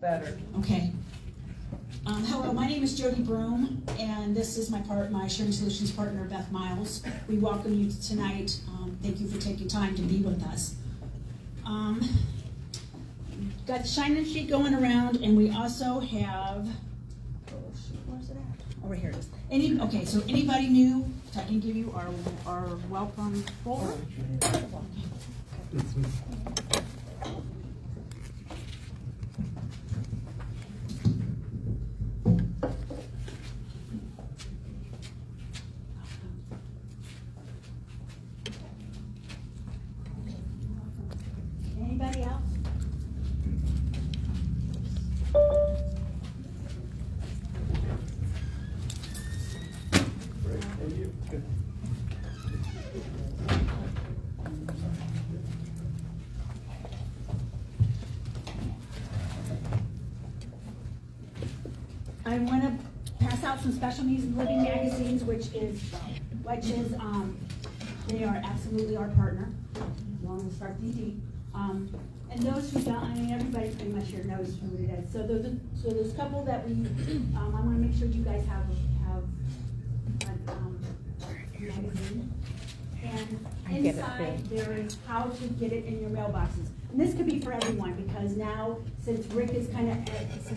Better. Okay. Hello, my name is Jody Broom, and this is my Sharing Solutions partner, Beth Miles. We welcome you tonight. Thank you for taking time to be with us. Got the sign-in sheet going around, and we also have, where's it at? Over here it is. Okay, so anybody new, I can give you our welcome folder. Anybody else? I want to pass out some special needs and living magazines, which is they are absolutely our partner, along with Start DD. And those who don't, I mean, everybody pretty much here knows who it is. So there's a couple that we, I want to make sure you guys have a magazine. And inside there is how to get it in your mailboxes. And this could be for everyone, because now, since Rick is kind of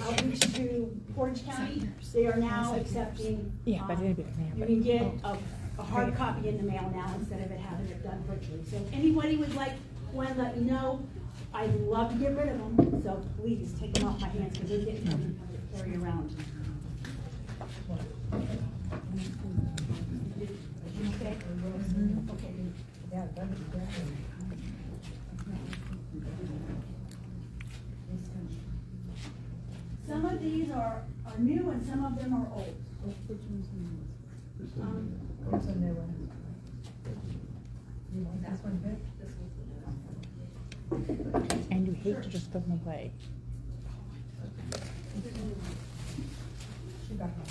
outreach to Portage County, they are now accepting, you can get a hard copy in the mail now instead of it having it done virtually. So if anybody would like one, let me know. I'd love to get rid of them, so please take them off my hands, because they're getting heavy to carry around. Okay? Okay. Some of these are new and some of them are old. Which one's new? What's a new one? You want that one good? This one's the new one. And you hate to just throw them away. She got one.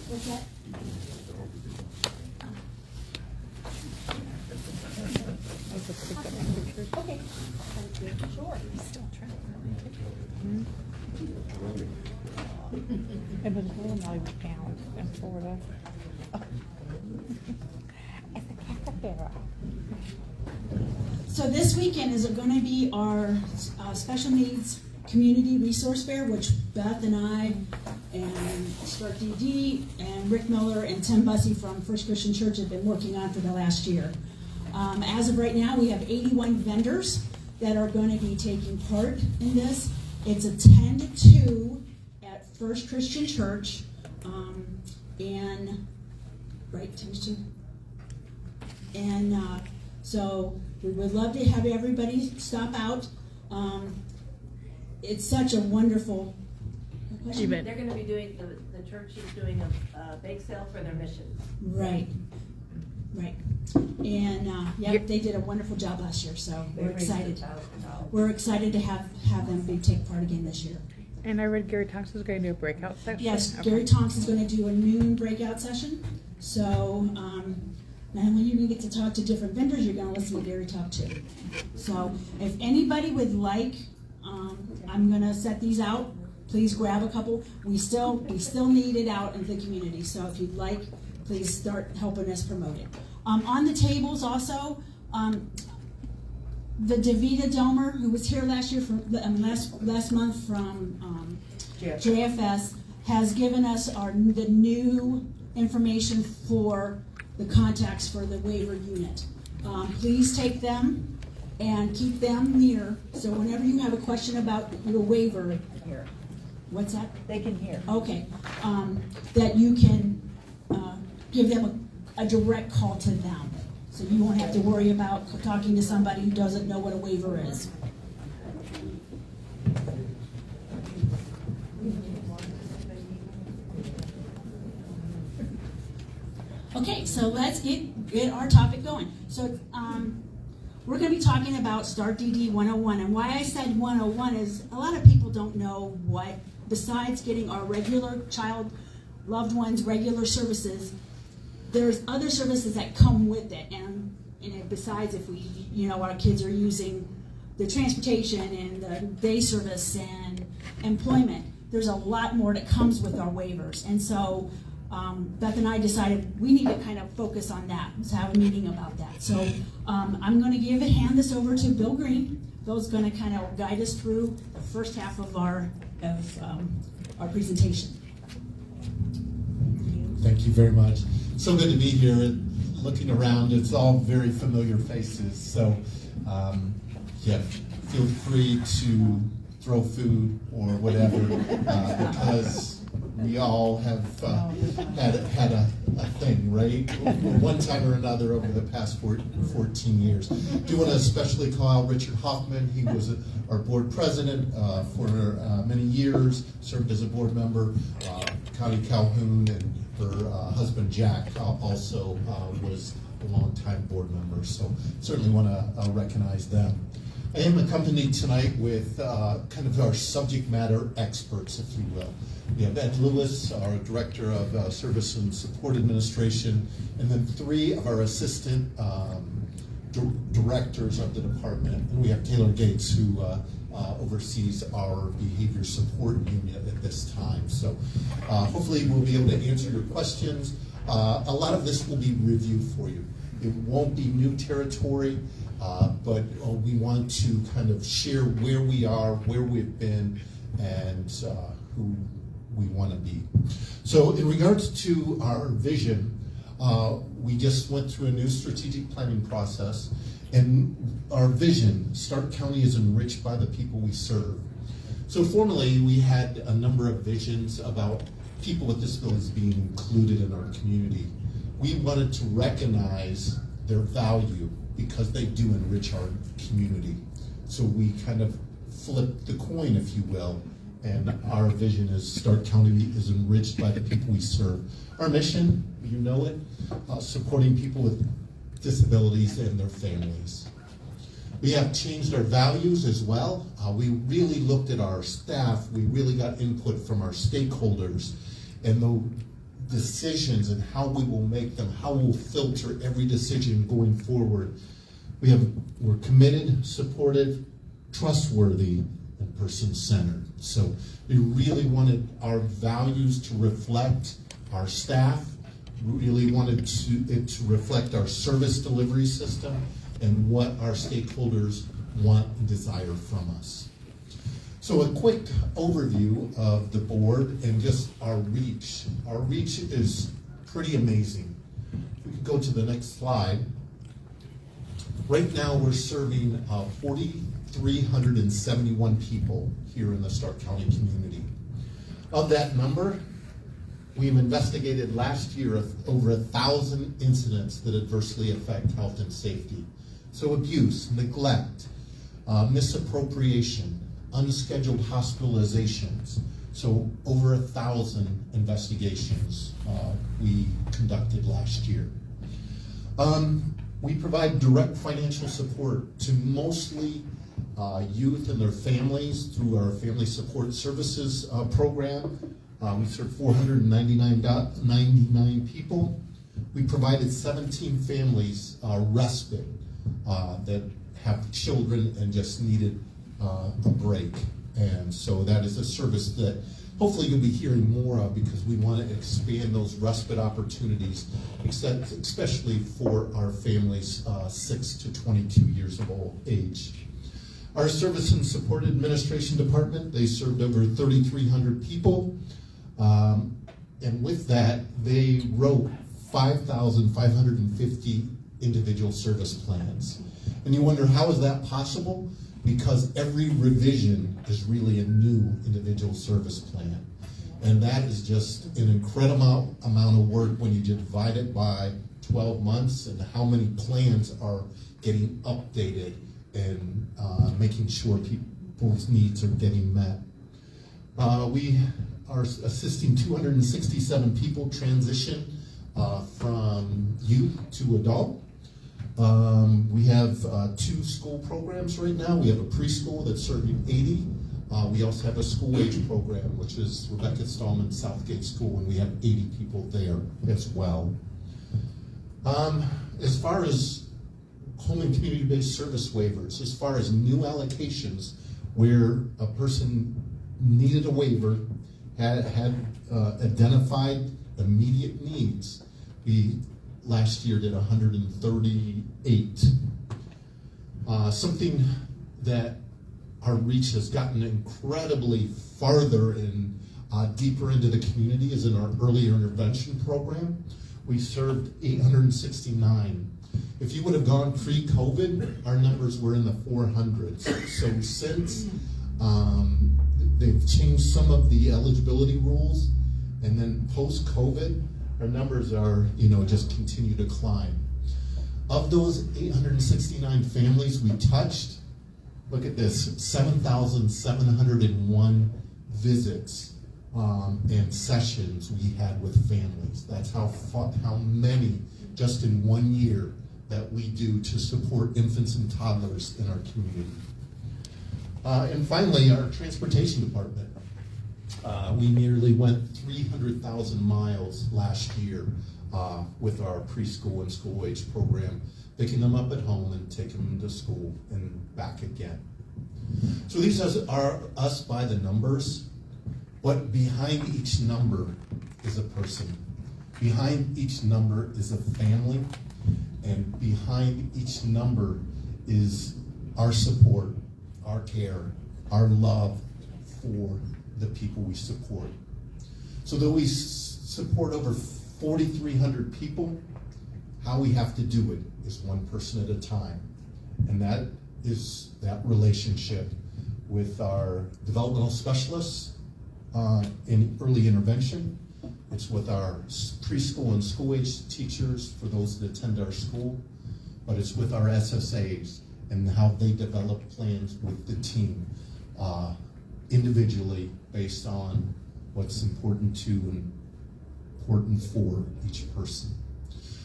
What's that? Okay. Sure. Still trying. It was really all down in Florida. It's a capybara. So this weekend is going to be our special needs community resource fair, which Beth and I and Start DD and Rick Miller and Tim Bussey from First Christian Church have been working on for the last year. As of right now, we have 81 vendors that are going to be taking part in this. It's a 10 to 2 at First Christian Church, and right 10 to 2. And so we would love to have everybody stop out. It's such a wonderful event. They're going to be doing, the church is doing a bake sale for their missions. Right. And yep, they did a wonderful job last year, so we're excited. We're excited to have them take part again this year. And I read Gary Tonks is going to do a breakout session. Yes, Okay. Gary Tonks is going to do a noon breakout session. So not only you're going to get to talk to different vendors, you're going to listen to Gary talk too. So if anybody would like, I'm going to set these out. Please grab a couple. We still need it out in the community. So if you'd like, please start helping us promote it. On the tables also, the Davida Domer, who was here last year last month from JFS, has given us the new information for the contacts for the waiver unit. Please take them and keep them near. So whenever you have a question about your waiver, Here. what's that? They can hear. Okay, that you can give them a direct call to them. So you won't have to worry about talking to somebody who doesn't know what a waiver is. Okay, so let's get our topic going. So we're going to be talking about Start DD 101. And why I said 101 is a lot of people don't know what, besides getting our regular child, loved ones, regular services, there's other services that come with it. And besides if we, our kids are using the transportation and the day service and employment, there's a lot more that comes with our waivers. And so Beth and I decided we need to kind of focus on that. Let's have a meeting about that. So I'm going to hand this over to Bill Green. Bill's going to kind of guide us through the first half of our presentation. Thank you very much. So good to be here. Looking around, it's all very familiar faces. So feel free to throw food or whatever because we all have had a thing, right? One time or another over the past 14 years. Do want to especially call out Richard Hoffman. He was our board president for many years, served as a board member. Connie Calhoun and her husband Jack also was a longtime board member. So certainly want to recognize them. I am accompanied tonight with kind of our subject matter experts, if you will. We have Ed Lewis, our Director of Service and Support Administration, and then 3 of our assistant directors of the department. And we have Taylor Gates, who oversees our behavior support unit at this time. So hopefully we'll be able to answer your questions. A lot of this will be review for you. It won't be new territory. But we want to kind of share where we are, where we've been, and who we want to be. So in regards to our vision, we just went through a new strategic planning process, and our vision, Stark County is enriched by the people we serve. So formerly, we had a number of visions about people with disabilities being included in our community. We wanted to recognize their value because they do enrich our community. So we kind of flipped the coin, if you will, and our vision is Stark County is enriched by the people we serve. Our mission, you know it, supporting people with disabilities and their families. We have changed our values as well. We really looked at our staff. We really got input from our stakeholders and the decisions and how we will make them, how we'll filter every decision going forward. We're committed, supportive, trustworthy, and person-centered. So we really wanted our values to reflect our staff. We really wanted it to reflect our service delivery system and what our stakeholders want and desire from us. So a quick overview of the board and just our reach. Our reach is pretty amazing. We can go to the next slide. Right now we're serving 4,371 people here in the Stark County community. Of that number, we've investigated last year over 1,000 incidents that adversely affect health and safety. So abuse, neglect, misappropriation, unscheduled hospitalizations. So over 1,000 investigations we conducted last year. We provide direct financial support to mostly youth and their families through our Family Support Services program. We serve 499 people. We provided 17 families respite that have children and just needed a break. And so that is a service that hopefully you'll be hearing more of because we want to expand those respite opportunities, especially for our families 6 to 22 years of age. Our Service and Support Administration Department, they served over 3,300 people. And with that, they wrote 5,550 individual service plans. And you wonder, how is that possible? Because every revision is really a new individual service plan. And that is just an incredible amount of work when you divide it by 12 months and how many plans are getting updated and making sure people's needs are getting met. We are assisting 267 people transition from youth to adult. We have 2 school programs right now. We have a preschool that's serving 80. We also have a school age program, which is Rebecca Stallman Southgate School, and we have 80 people there as well. As far as home and community-based service waivers, as far as new allocations where a person needed a waiver, had identified immediate needs, we last year did 138. Something that our reach has gotten incredibly farther and deeper into the community is in our earlier intervention program. We served 869. If you would have gone pre-COVID, our numbers were in the 400s. So since they've changed some of the eligibility rules, and then post-COVID, our numbers are, just continue to climb. Of those 869 families we touched, look at this, 7,701 visits and sessions we had with families. That's how many just in 1 year that we do to support infants and toddlers in our community. And finally, our transportation department. We nearly went 300,000 miles last year with our preschool and school age program, picking them up at home and taking them to school and back again. So these are us by the numbers, but behind each number is a person. Behind each number is a family, and behind each number is our support, our care, our love for the people we support. So though we support over 4,300 people, how we have to do it is one person at a time. And that is that relationship with our developmental specialists in early intervention. It's with our preschool and school age teachers for those that attend our school, but it's with our SSAs and how they develop plans with the team individually based on what's important to and important for each person.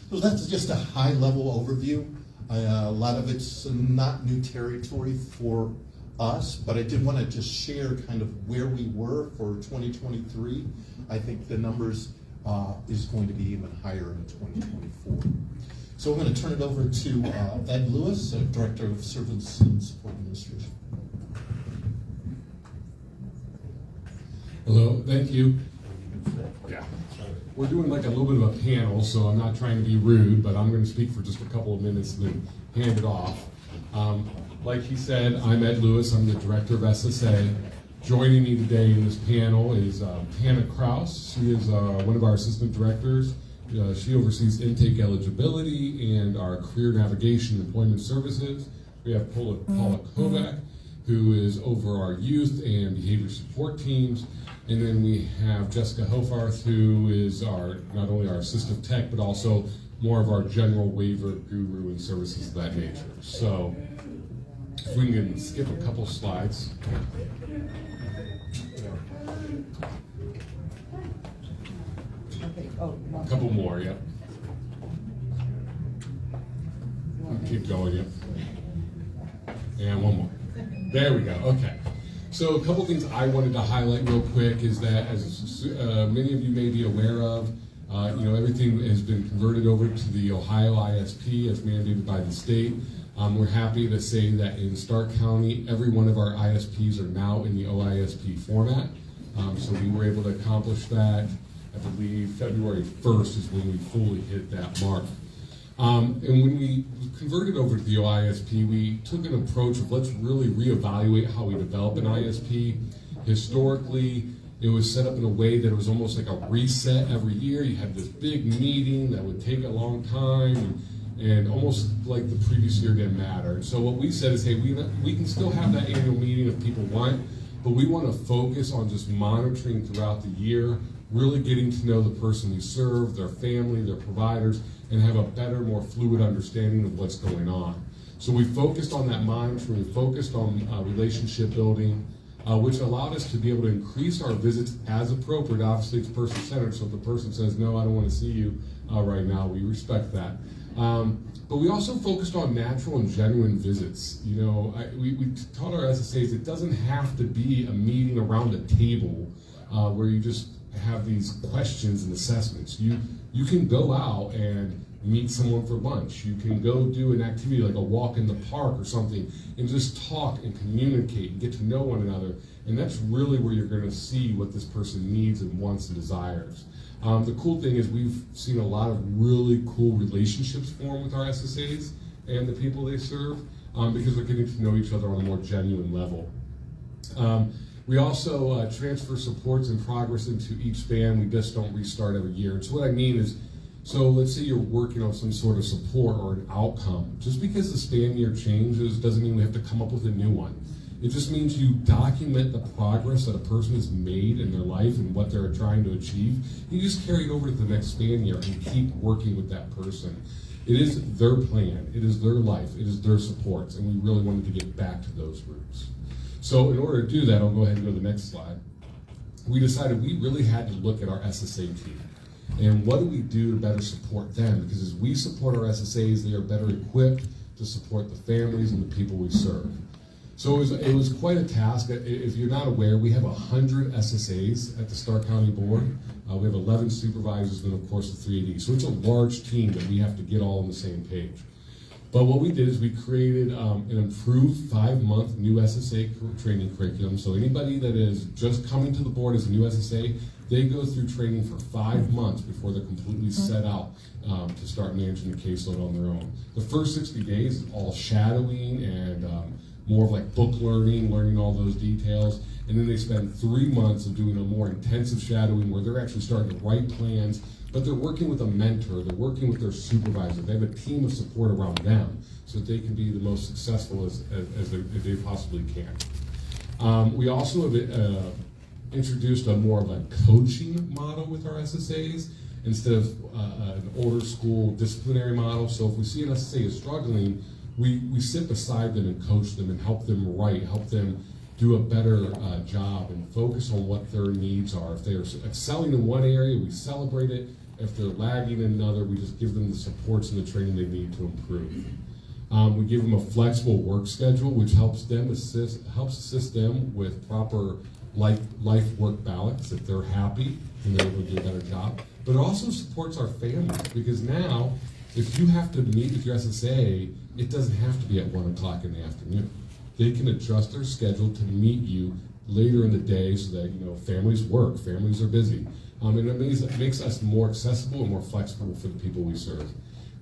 So that's just a high-level overview. A lot of it's not new territory for us, but I did want to just share kind of where we were for 2023. I think the numbers is going to be even higher in 2024. So I'm going to turn it over to Ed Lewis, Director of Service and Support Administration. Hello, thank you. Yeah. We're doing like a little bit of a panel, so I'm not trying to be rude, but I'm going to speak for just a couple of minutes and then hand it off. Like he said, I'm Ed Lewis. I'm the Director of SSA. Joining me today in this panel is Hannah Kraus. She is one of our Assistant Directors. She oversees intake eligibility and our career navigation and employment services. We have Paula Kovac, who is over our youth and behavior support teams. And then we have Jessica Hofarth, who is not only our assistant tech, but also more of our general waiver guru and services of that nature. So if we can skip a couple slides. A couple more, yep. Keep going, yep. And one more. There we go, okay. So a couple things I wanted to highlight real quick is that, as many of you may be aware of, everything has been converted over to the Ohio ISP as mandated by the state. We're happy to say that in Stark County, every one of our ISPs are now in the OISP format. So we were able to accomplish that. I believe February 1st is when we fully hit that mark. And when we converted over to the OISP, we took an approach of let's really reevaluate how we develop an ISP. Historically, it was set up in a way that it was almost like a reset every year. You had this big meeting that would take a long time, and almost like the previous year didn't matter. And so what we said is, hey, we can still have that annual meeting if people want, but we want to focus on just monitoring throughout the year, really getting to know the person we serve, their family, their providers, and have a better, more fluid understanding of what's going on. So we focused on that monitoring, we focused on relationship building, which allowed us to be able to increase our visits as appropriate. Obviously, it's person-centered, so if the person says, no, I don't want to see you right now, we respect that. But we also focused on natural and genuine visits. You know, we taught our SSAs it doesn't have to be a meeting around a table where you just have these questions and assessments. You can go out and meet someone for lunch. You can go do an activity like a walk in the park or something and just talk and communicate and get to know one another. And that's really where you're going to see what this person needs and wants and desires. The cool thing is we've seen a lot of really cool relationships form with our SSAs and the people they serve because they're getting to know each other on a more genuine level. We also transfer supports and progress into each span. We just don't restart every year. And so what I mean is, so let's say you're working on some sort of support or an outcome. Just because the span year changes doesn't mean we have to come up with a new one. It just means you document the progress that a person has made in their life and what they're trying to achieve. You just carry it over to the next span year and keep working with that person. It is their plan, it is their life, it is their supports, and we really wanted to get back to those roots. So in order to do that, I'll go ahead and go to the next slide. We decided we really had to look at our SSA team. And what do we do to better support them? Because as we support our SSAs, they are better equipped to support the families and the people we serve. So it was quite a task. If you're not aware, we have 100 SSAs at the Stark County Board. We have 11 supervisors and of course the 3 ADs. So it's a large team that we have to get all on the same page. But what we did is we created an improved 5-month new SSA training curriculum. So anybody that is just coming to the board as a new SSA, they go through training for 5 months before they're completely set out to start managing the caseload on their own. The first 60 days is all shadowing and more of like book learning all those details. And then they spend 3 months of doing a more intensive shadowing where they're actually starting to write plans, but they're working with a mentor, they're working with their supervisor. They have a team of support around them so that they can be the most successful as they possibly can. We also have introduced a more of a coaching model with our SSAs instead of an older school disciplinary model. So if we see an SSA is struggling, we sit beside them and coach them and help them write, help them do a better job and focus on what their needs are. If they're excelling in one area, we celebrate it. If they're lagging in another, we just give them the supports and the training they need to improve. We give them a flexible work schedule, which helps assist them with proper life-work balance. If they're happy and they're able to do a better job. But it also supports our families, because now, if you have to meet with your SSA, it doesn't have to be at 1 o'clock in the afternoon. They can adjust their schedule to meet you later in the day so that, families work, families are busy. And it makes us more accessible and more flexible for the people we serve.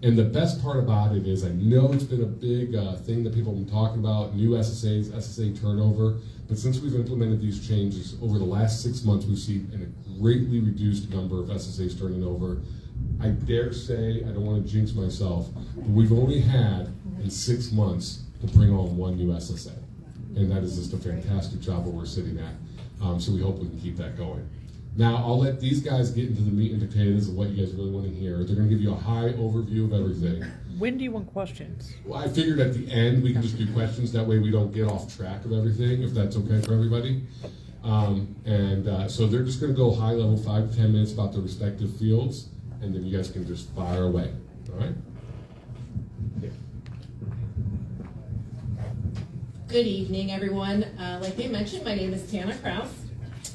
And the best part about it is, I know it's been a big thing that people have been talking about, new SSAs, SSA turnover, but since we've implemented these changes over the last 6 months, we've seen a greatly reduced number of SSAs turning over. I dare say, I don't want to jinx myself, but we've only had in 6 months to bring on 1 new SSA. And that is just a fantastic job where we're sitting at. So we hope we can keep that going. Now, I'll let these guys get into the meat and potatoes of what you guys really want to hear. They're going to give you a high overview of everything. When do you want questions? Well, I figured at the end we can just do questions. That way we don't get off track of everything, if that's okay for everybody. So they're just going to go high level, 5 to 10 minutes about their respective fields, and then you guys can just fire away. All right? Yeah. Good evening, everyone. Like they mentioned, my name is Tana Kraus,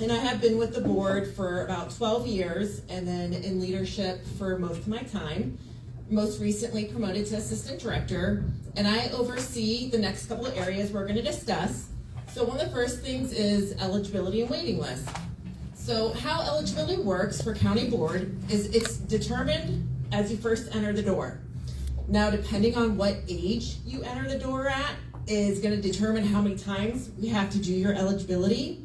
and I have been with the board for about 12 years, and then in leadership for most of my time. Most recently promoted to assistant director, and I oversee the next couple of areas we're going to discuss. So one of the first things is eligibility and waiting list. So how eligibility works for county board is it's determined as you first enter the door. Now, depending on what age you enter the door at is going to determine how many times we have to do your eligibility.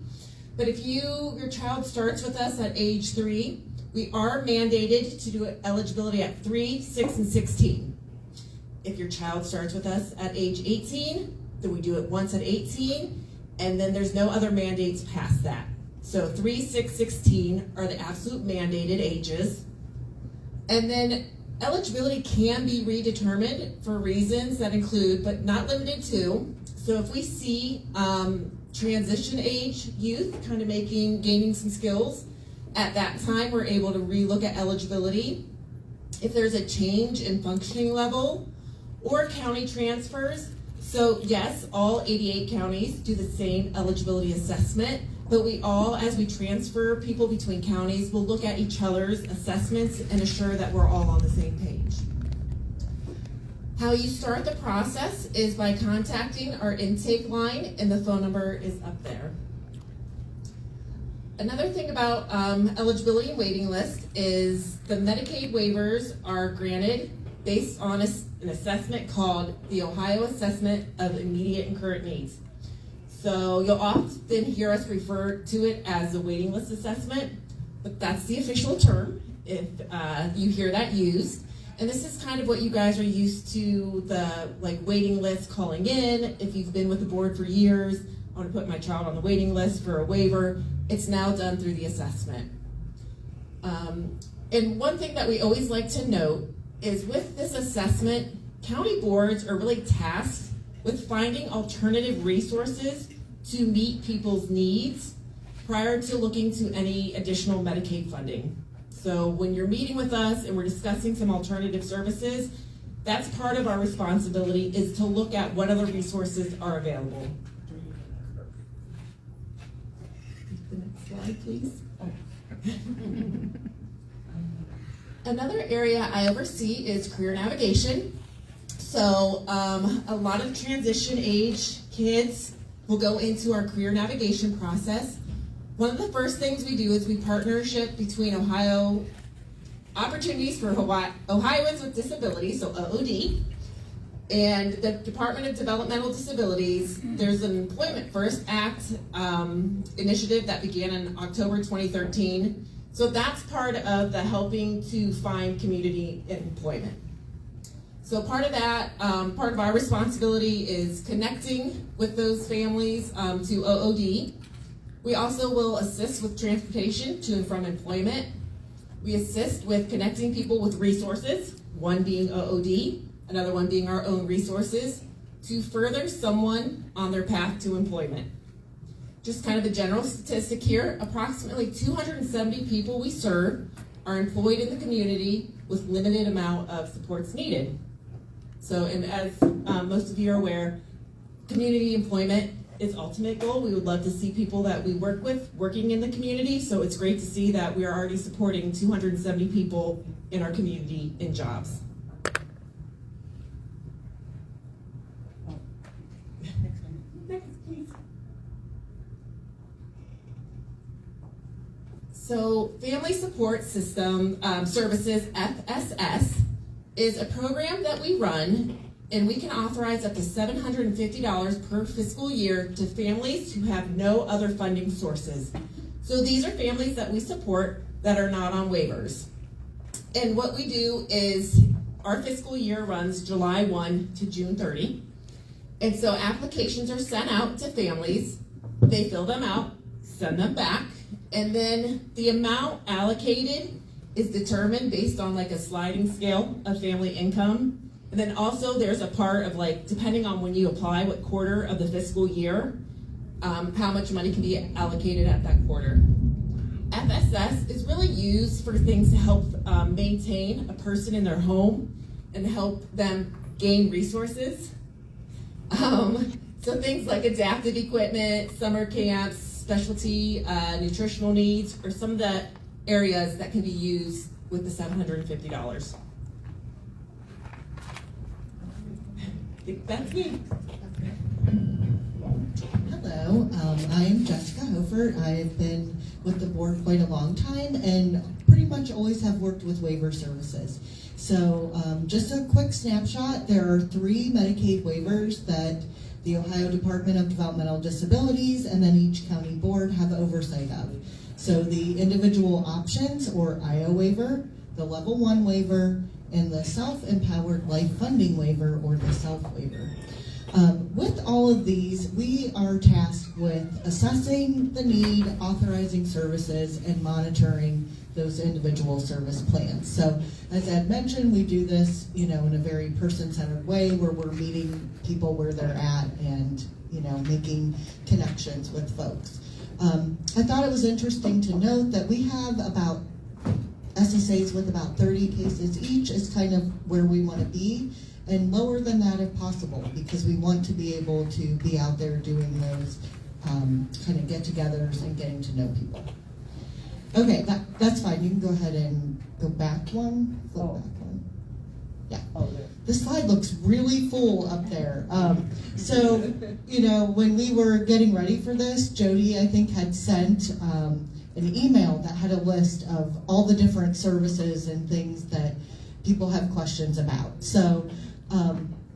But if your child starts with us at age 3, we are mandated to do eligibility at 3, 6, and 16. If your child starts with us at age 18, then we do it once at 18, and then there's no other mandates past that. So 3, 6, 16 are the absolute mandated ages. And then eligibility can be redetermined for reasons that include, but not limited to, so if we see transition age youth, kind of gaining some skills. At that time, we're able to relook at eligibility. If there's a change in functioning level or county transfers, so yes, all 88 counties do the same eligibility assessment, but we all, as we transfer people between counties, will look at each other's assessments and assure that we're all on the same page. How you start the process is by contacting our intake line, and the phone number is up there. Another thing about eligibility and waiting list is the Medicaid waivers are granted based on an assessment called the Ohio Assessment of Immediate and Current Needs. So you'll often hear us refer to it as a waiting list assessment, but that's the official term if you hear that used. And this is kind of what you guys are used to, the waiting list calling in. If you've been with the board for years, I want to put my child on the waiting list for a waiver. It's now done through the assessment. And one thing that we always like to note is with this assessment, county boards are really tasked with finding alternative resources to meet people's needs prior to looking to any additional Medicaid funding. So when you're meeting with us and we're discussing some alternative services, that's part of our responsibility, is to look at what other resources are available. The next slide, please. Another area I oversee is career navigation. So a lot of transition age kids will go into our career navigation process. One of the first things we do is we partnership between Ohio Opportunities for Ohioans with Disabilities, so OOD, and the Department of Developmental Disabilities. There's an Employment First Act initiative that began in October 2013. So that's part of the helping to find community employment. So part of that, part of our responsibility is connecting with those families to OOD. We also will assist with transportation to and from employment. We assist with connecting people with resources, one being OOD, another one being our own resources, to further someone on their path to employment. Just kind of a general statistic here, approximately 270 people we serve are employed in the community with limited amount of supports needed. So, and as most of you are aware, community employment is ultimate goal. We would love to see people that we work with working in the community, so it's great to see that we are already supporting 270 people in our community in jobs. Next, please. So Family Support System Services, FSS, is a program that we run, and we can authorize up to $750 per fiscal year to families who have no other funding sources. So these are families that we support that are not on waivers. And what we do is our fiscal year runs July 1 to June 30. And so applications are sent out to families, they fill them out, send them back, and then the amount allocated is determined based on like a sliding scale of family income. And then also there's a part of like, depending on when you apply, what quarter of the fiscal year, how much money can be allocated at that quarter. FSS is really used for things to help maintain a person in their home and help them gain resources. So things like adaptive equipment, summer camps, specialty nutritional needs, or some of the areas that can be used with the $750. That's me. Hello, I am Jessica Hofer. I've been with the board quite a long time and pretty much always have worked with waiver services. So just a quick snapshot, there are 3 Medicaid waivers that the Ohio Department of Developmental Disabilities and then each county board have oversight of. So the individual options or IO waiver, the level 1 waiver, and the self-empowered life funding waiver or the SELF waiver. With all of these, we are tasked with assessing the need, authorizing services, and monitoring those individual service plans. So as Ed mentioned, we do this, in a very person-centered way where we're meeting people where they're at and, making connections with folks. I thought it was interesting to note that we have about SSAs with about 30 cases each is kind of where we want to be, and lower than that if possible, because we want to be able to be out there doing those kind of get-togethers and getting to know people. Okay, that's fine. You can go ahead and go back one, flip back one. Yeah. This slide looks really full up there. So, when we were getting ready for this, Jody, I think, had sent an email that had a list of all the different services and things that people have questions about. So,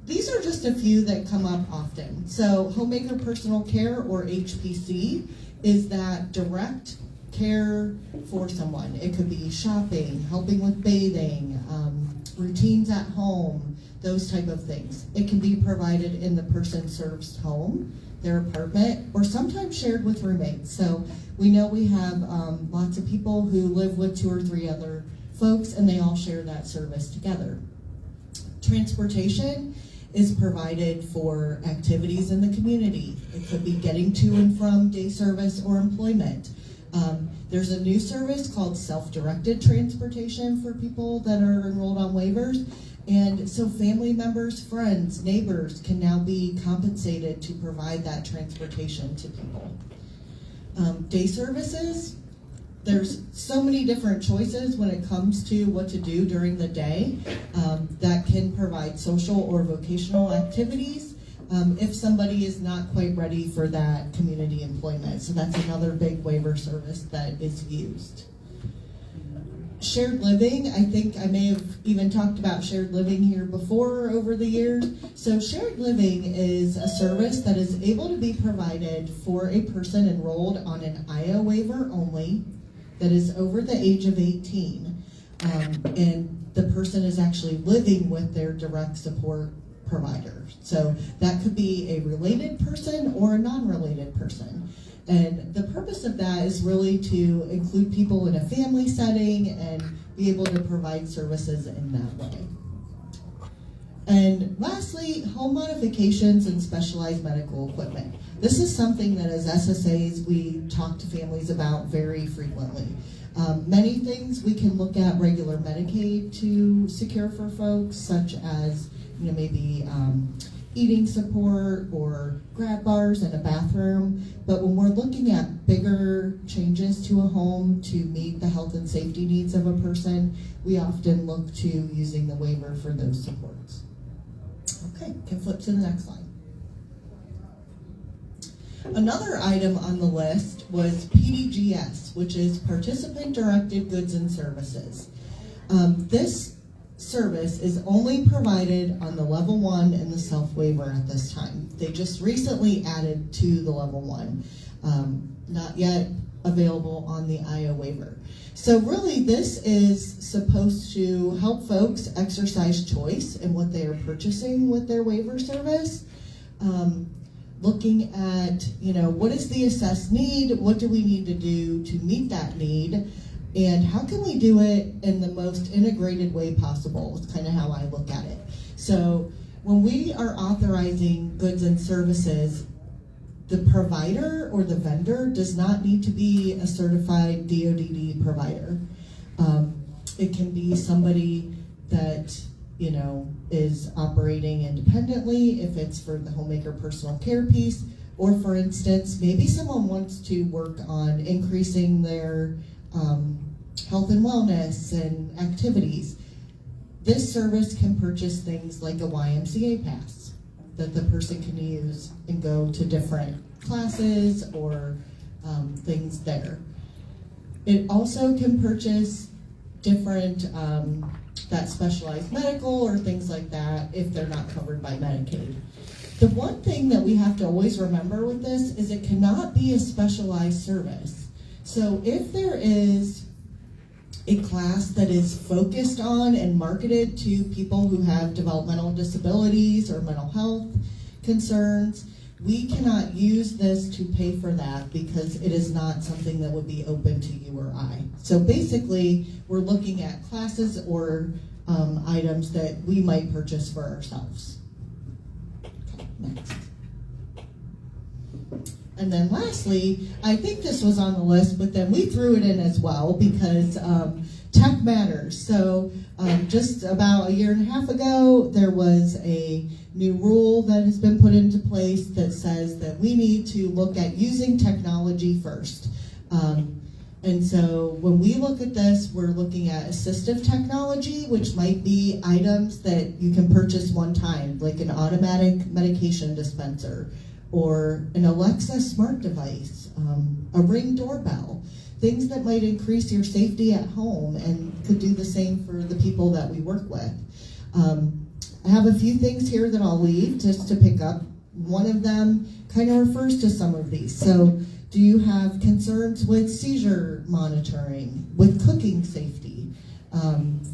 these are just a few that come up often. So, Homemaker Personal Care, or HPC, is that direct care for someone. It could be shopping, helping with bathing, routines at home, those type of things. It can be provided in the person served's home, their apartment, or sometimes shared with roommates. So we know we have lots of people who live with 2 or 3 other folks, and they all share that service together. Transportation is provided for activities in the community. It could be getting to and from day service or employment. There's a new service called self-directed transportation for people that are enrolled on waivers. And so family members, friends, neighbors can now be compensated to provide that transportation to people. Day services, there's so many different choices when it comes to what to do during the day that can provide social or vocational activities if somebody is not quite ready for that community employment. So that's another big waiver service that is used. Shared living, I think I may have even talked about shared living here before over the years. So shared living is a service that is able to be provided for a person enrolled on an IO waiver only that is over the age of 18. And the person is actually living with their direct support provider. So that could be a related person or a non-related person. And the purpose of that is really to include people in a family setting and be able to provide services in that way. And lastly, home modifications and specialized medical equipment. This is something that as SSAs we talk to families about very frequently. Many things we can look at regular Medicaid to secure for folks, such as maybe eating support or grab bars and a bathroom. But when we're looking at bigger changes to a home to meet the health and safety needs of a person, we often look to using the waiver for those supports. Okay, can flip to the next slide. Another item on the list was PDGS, which is Participant Directed Goods and Services. This service is only provided on the level 1 and the self waiver at this time. They just recently added to the level 1, not yet available on the IO waiver. So really this is supposed to help folks exercise choice in what they are purchasing with their waiver service. Looking at, what is the assessed need? What do we need to do to meet that need? And how can we do it in the most integrated way possible? It's kind of how I look at it. So when we are authorizing goods and services, the provider or the vendor does not need to be a certified DODD provider. It can be somebody that is operating independently if it's for the homemaker personal care piece, or for instance, maybe someone wants to work on increasing their health and wellness and activities. This service can purchase things like a YMCA pass that the person can use and go to different classes or things there. It also can purchase different that specialized medical or things like that if they're not covered by Medicaid. The one thing that we have to always remember with this is it cannot be a specialized service. So if there is a class that is focused on and marketed to people who have developmental disabilities or mental health concerns, we cannot use this to pay for that because it is not something that would be open to you or I. So basically, we're looking at classes or items that we might purchase for ourselves. Okay, next. And then lastly, I think this was on the list, but then we threw it in as well because tech matters. So just about a year and a half ago, there was a new rule that has been put into place that says that we need to look at using technology first. And so when we look at this, we're looking at assistive technology, which might be items that you can purchase one time, like an automatic medication dispenser, or an Alexa smart device, a Ring doorbell, things that might increase your safety at home and could do the same for the people that we work with. I have a few things here that I'll leave just to pick up. One of them kind of refers to some of these. So do you have concerns with seizure monitoring, with cooking safety,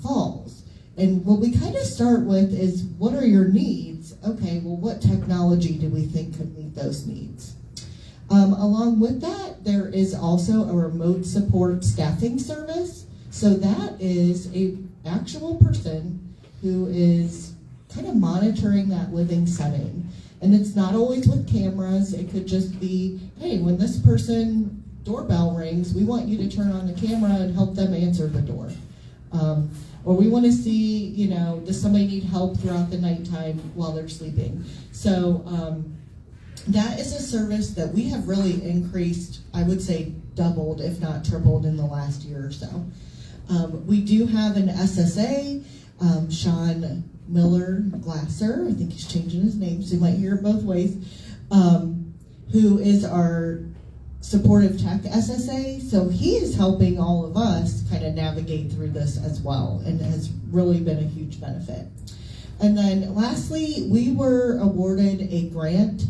falls? And what we kind of start with is, what are your needs? Okay, well, what technology do we think could meet those needs? Along with that, there is also a remote support staffing service. So that is an actual person who is kind of monitoring that living setting. And it's not always with cameras. It could just be, hey, when this person doorbell rings, we want you to turn on the camera and help them answer the door. Or we want to see, you know, does somebody need help throughout the nighttime while they're sleeping? So that is a service that we have really increased, I would say doubled, if not tripled in the last year or so. We do have an SSA, Sean Miller Glasser, I think he's changing his name, so you might hear it both ways, who is our supportive tech SSA. So he is helping all of us kind of navigate through this as well, and has really been a huge benefit. And then lastly, we were awarded a grant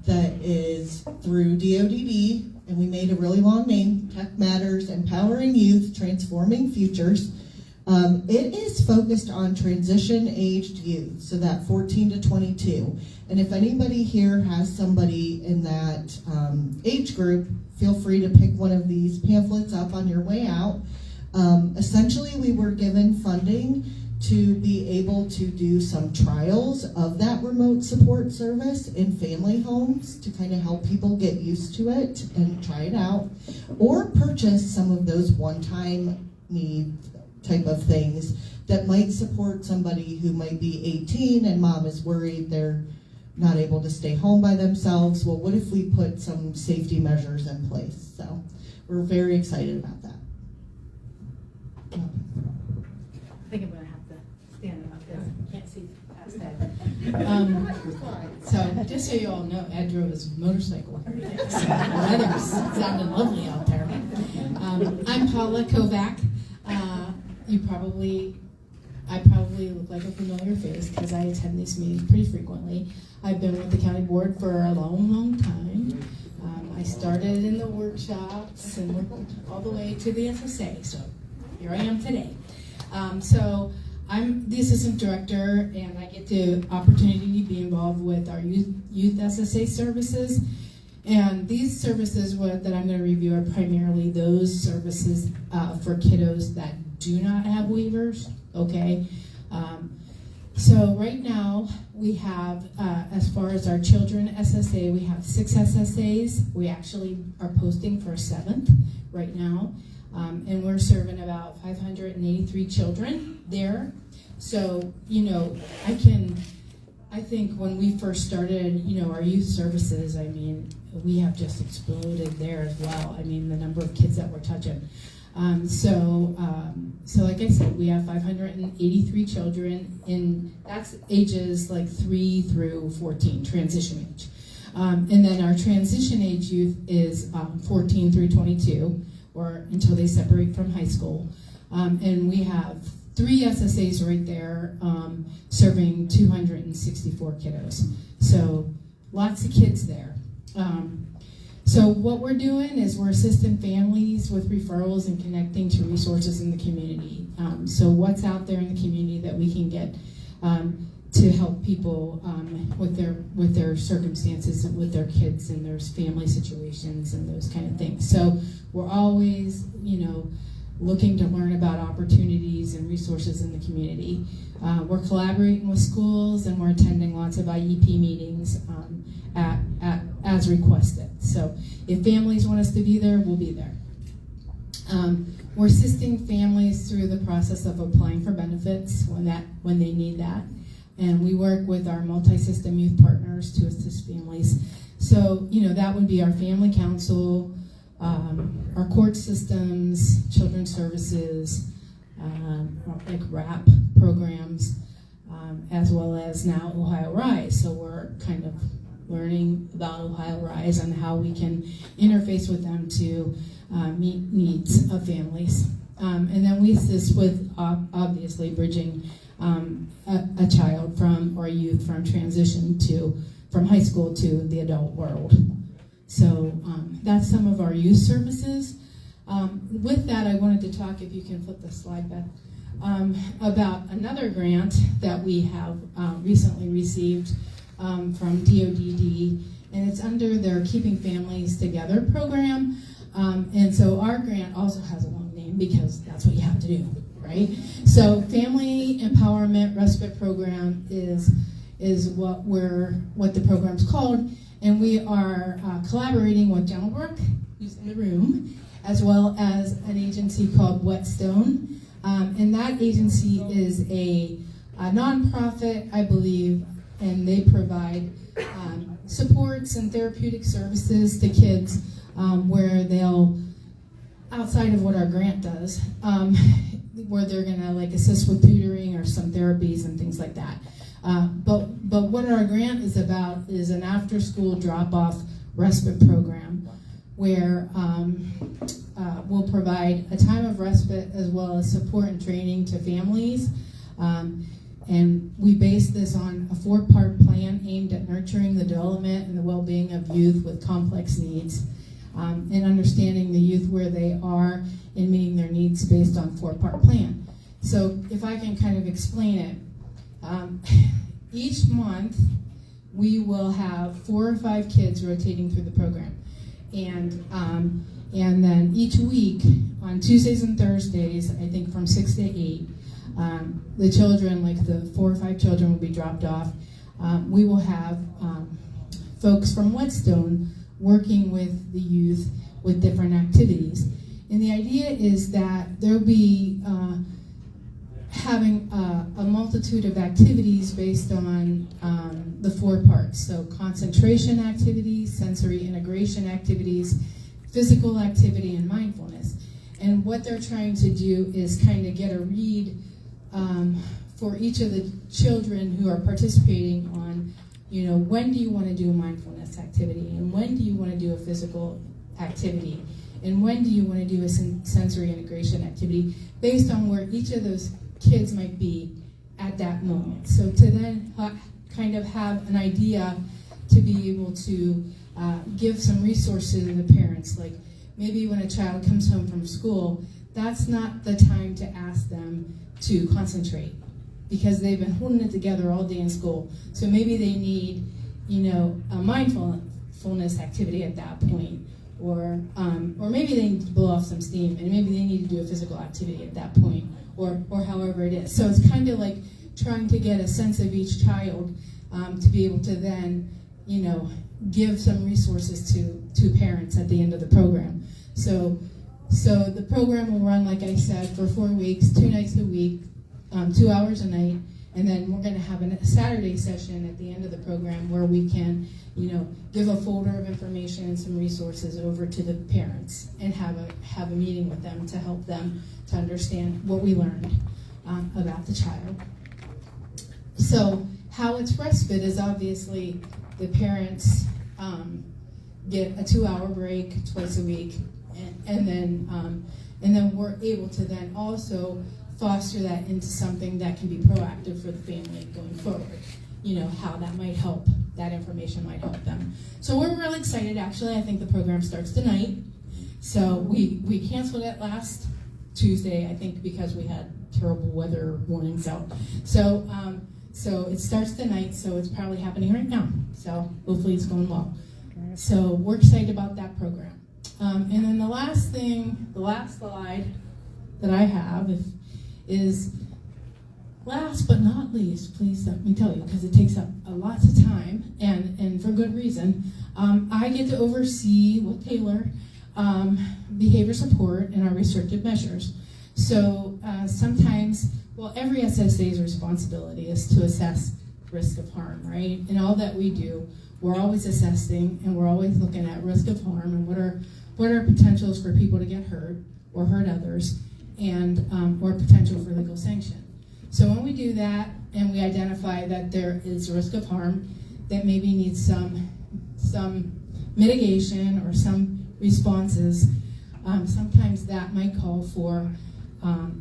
that is through DODD, and we made a really long name, Tech Matters, Empowering Youth, Transforming Futures. It is focused on transition-aged youth, so that 14 to 22. And if anybody here has somebody in that age group, feel free to pick one of these pamphlets up on your way out. Essentially, we were given funding to be able to do some trials of that remote support service in family homes to kind of help people get used to it and try it out, or purchase some of those one-time need type of things that might support somebody who might be 18 and mom is worried they're not able to stay home by themselves. Well, what if we put some safety measures in place? So we're very excited about that. I think I'm gonna have to stand up because I can't see past that. So just so you all know, Ed drove his motorcycle. So the weather's sounding lovely out there. I'm Paula Kovac. I probably look like a familiar face because I attend these meetings pretty frequently. I've been with the county board for a long, long time. I started in the workshops and went all the way to the SSA, so here I am today. So I'm the assistant director, and I get the opportunity to be involved with our youth SSA services. And these services that I'm going to review are primarily those services for kiddos that do not have waivers, okay? So right now we have, as far as our children SSA, we have 6 SSAs. We actually are posting for a 7th right now. And we're serving about 583 children there. So, you know, I think when we first started, you know, our youth services, I mean, we have just exploded there as well. I mean, the number of kids that we're touching. So like I said, we have 583 children, and that's ages like 3 through 14, transition age. And then our transition age youth is 14 through 22, or until they separate from high school. And we have 3 SSAs right there serving 264 kiddos. So lots of kids there. So what we're doing is we're assisting families with referrals and connecting to resources in the community. So what's out there in the community that we can get to help people with their circumstances and with their kids and their family situations and those kind of things. So we're always, looking to learn about opportunities and resources in the community. We're collaborating with schools and we're attending lots of IEP meetings as requested. So if families want us to be there, we'll be there. We're assisting families through the process of applying for benefits when they need that. And we work with our multi-system youth partners to assist families. So, that would be our family council, our court systems, children's services, like RAP programs, as well as now Ohio Rise. So we're kind of learning about Ohio Rise and how we can interface with them to meet needs of families. And then we assist with, obviously, bridging a child or a youth from transition from high school to the adult world. So that's some of our youth services. With that, I wanted to talk, if you can flip the slide back, about another grant that we have recently received from DODD, and it's under their Keeping Families Together program. And so our grant also has a long name because that's what you have to do, right? So Family Empowerment Respite Program is what the program's called, and we are collaborating with Gentlebrook, who's in the room, as well as an agency called Whetstone. And that agency is a nonprofit, I believe, and they provide supports and therapeutic services to kids where they'll, outside of what our grant does, where they're gonna assist with tutoring or some therapies and things like that. But what our grant is about is an after-school drop-off respite program where we'll provide a time of respite as well as support and training to families. And we base this on a 4-part plan aimed at nurturing the development and the well-being of youth with complex needs, and understanding the youth where they are and meeting their needs based on 4-part plan. So if I can kind of explain it, each month we will have 4 or 5 kids rotating through the program. And then each week, on Tuesdays and Thursdays, I think from 6 to 8, the children, the 4 or 5 children, will be dropped off. We will have folks from Whetstone working with the youth with different activities. And the idea is that there'll be having a multitude of activities based on the 4 parts. So concentration activities, sensory integration activities, physical activity, and mindfulness. And what they're trying to do is kind of get a read for each of the children who are participating on, when do you want to do a mindfulness activity, and when do you want to do a physical activity, and when do you want to do a sensory integration activity, based on where each of those kids might be at that moment. So to then kind of have an idea to be able to give some resources to the parents, like maybe when a child comes home from school, that's not the time to ask them to concentrate because they've been holding it together all day in school. So maybe they need, a mindfulness activity at that point, or maybe they need to blow off some steam, and maybe they need to do a physical activity at that point, or however it is. So it's kind of like trying to get a sense of each child to be able to then, give some resources to parents at the end of the program. So the program will run, like I said, for 4 weeks, 2 nights a week, 2 hours a night, and then we're going to have a Saturday session at the end of the program where we can, give a folder of information and some resources over to the parents and have a meeting with them to help them to understand what we learned about the child. So how it's respite is obviously the parents get a 2-hour break twice a week, and then we're able to then also foster that into something that can be proactive for the family going forward. How that might help, that information might help them. So we're really excited, actually. I think the program starts tonight. So we canceled it last Tuesday, I think, because we had terrible weather warnings out. So So it starts tonight, so it's probably happening right now. So hopefully it's going well. So we're excited about that program. And then the last slide that I have is last but not least, please let me tell you, because it takes up a lot of time, and for good reason. I get to oversee with Taylor behavior support and our restrictive measures. So sometimes, well, every SSA's responsibility is to assess risk of harm, right? And all that we do, we're always assessing and we're always looking at risk of harm and what are potentials for people to get hurt or hurt others, and or potential for legal sanction. So when we do that and we identify that there is a risk of harm that maybe needs some mitigation or some responses, sometimes that might call for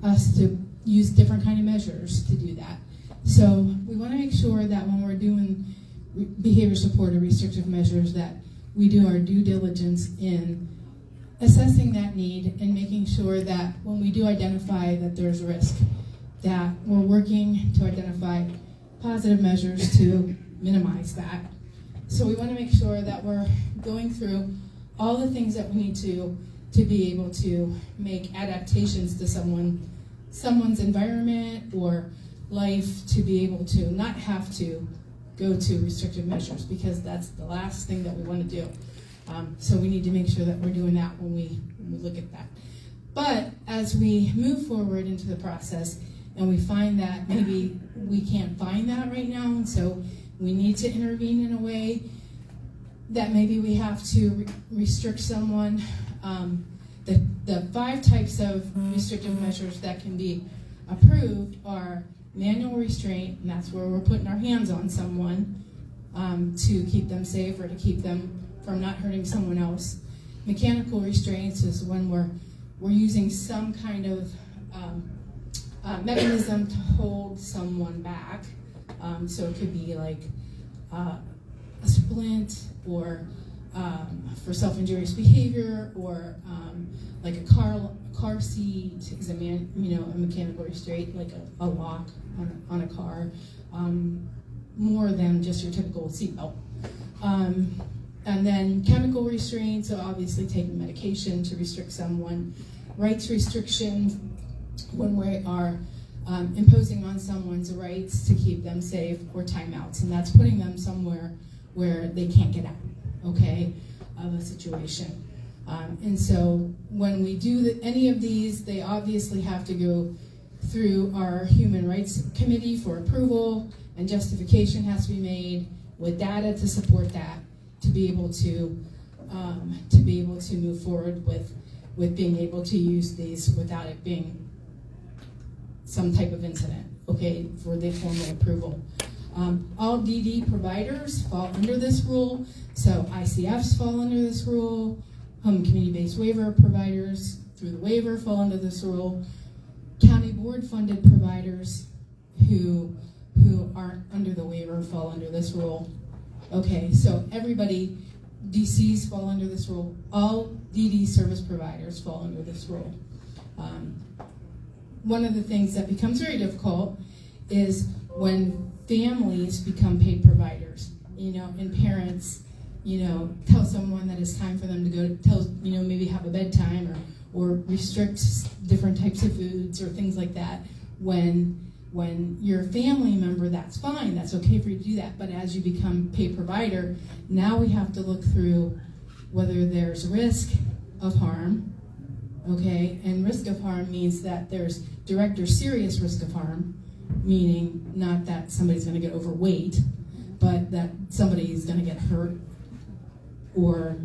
us to use different kind of measures to do that. So we want to make sure that when we're doing behavior support or restrictive measures that we do our due diligence in assessing that need and making sure that when we do identify that there's risk, that we're working to identify positive measures to minimize that. So we want to make sure that we're going through all the things that we need to be able to make adaptations to someone's environment or life to be able to not have to go to restrictive measures, because that's the last thing that we want to do. So we need to make sure that we're doing that when we look at that. But as we move forward into the process and we find that maybe we can't find that right now, and so we need to intervene in a way that maybe we have to restrict someone. The 5 types of restrictive measures that can be approved are manual restraint, and that's where we're putting our hands on someone to keep them safe or to keep them from not hurting someone else. Mechanical restraints is when we're using some kind of mechanism to hold someone back. So it could be like a splint, or for self-injurious behavior, or like a car seat is a mechanical restraint, like a lock on a car, more than just your typical seatbelt. And then chemical restraint, so obviously taking medication to restrict someone. Rights restriction, when we are imposing on someone's rights to keep them safe, or timeouts, and that's putting them somewhere where they can't get out, okay, of a situation. And so when we do any of these, they obviously have to go through our Human Rights Committee for approval, and justification has to be made with data to support that, to be able to move forward with being able to use these without it being some type of incident, okay, for the formal approval. All DD providers fall under this rule, so ICFs fall under this rule, home community-based waiver providers through the waiver fall under this rule, county board-funded providers who aren't under the waiver fall under this rule. Okay, so everybody, DCs fall under this rule, all DD service providers fall under this rule. One of the things that becomes very difficult is when families become paid providers, and parents, tell someone that it's time for them to go, maybe have a bedtime or restrict different types of foods or things like that. When you're a family member, that's fine, that's okay for you to do that. But as you become paid provider, now we have to look through whether there's risk of harm, okay? And risk of harm means that there's direct or serious risk of harm, meaning not that somebody's going to get overweight, but that somebody is going to get hurt or,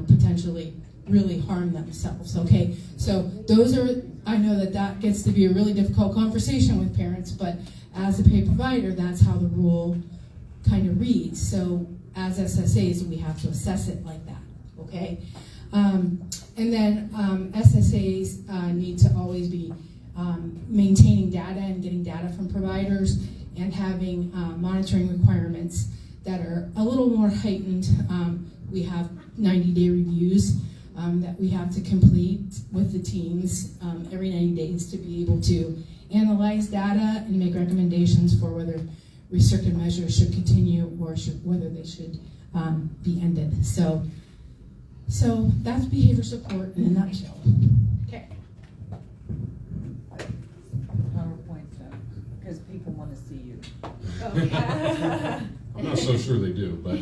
potentially really harm themselves, okay? So those are, I know that gets to be a really difficult conversation with parents, but as a paid provider, that's how the rule kind of reads. So as SSAs, we have to assess it like that, okay? And then SSAs need to always be maintaining data and getting data from providers and having monitoring requirements that are a little more heightened. We have 90-day reviews that we have to complete with the teams every 90 days to be able to analyze data and make recommendations for whether restrictive measures should continue or whether they should be ended. So that's behavior support in a nutshell. Okay. PowerPoint stuff, because people want to see you. I'm not so sure they do, but.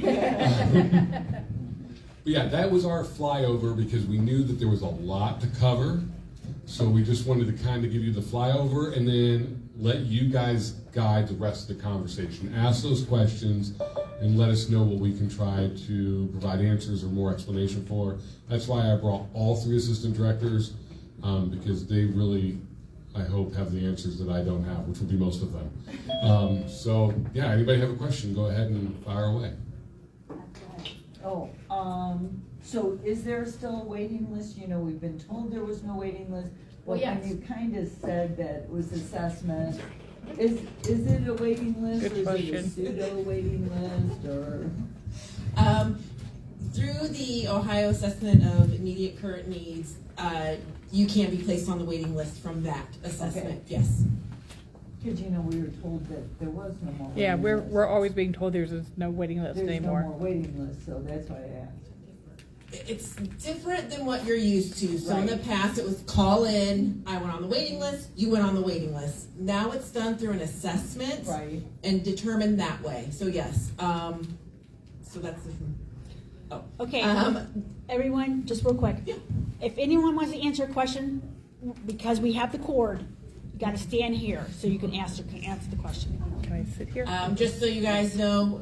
But yeah, that was our flyover because we knew that there was a lot to cover. So we just wanted to kind of give you the flyover and then let you guys guide the rest of the conversation. Ask those questions and let us know what we can try to provide answers or more explanation for. That's why I brought all 3 assistant directors, because they really, I hope, have the answers that I don't have, which will be most of them. So yeah, anybody have a question, go ahead and fire away. Oh, so is there still a waiting list? You know, we've been told there was no waiting list. Well, yes. And you kind of said that it was assessment. Is it a waiting list? Good or is it a question. pseudo waiting list or? Through the Ohio Assessment of Immediate Current Needs, you can be placed on the waiting list from that assessment, Okay. yes. Because, you know, we were told that there was no more. Yeah, waiting list. we're always being told there's no waiting list There's anymore. no more waiting list, so that's why I asked. It's different than what you're used to. So in the Right. past, it was call in, I went on the waiting list, you went on the waiting list. Now it's done through an assessment Right. and determined that way. So yes, so that's the, Okay, um, everyone, just real quick. If anyone wants to answer a question, because we have the cord, you gotta stand here so you can answer the question. Can I sit here? just so you guys know,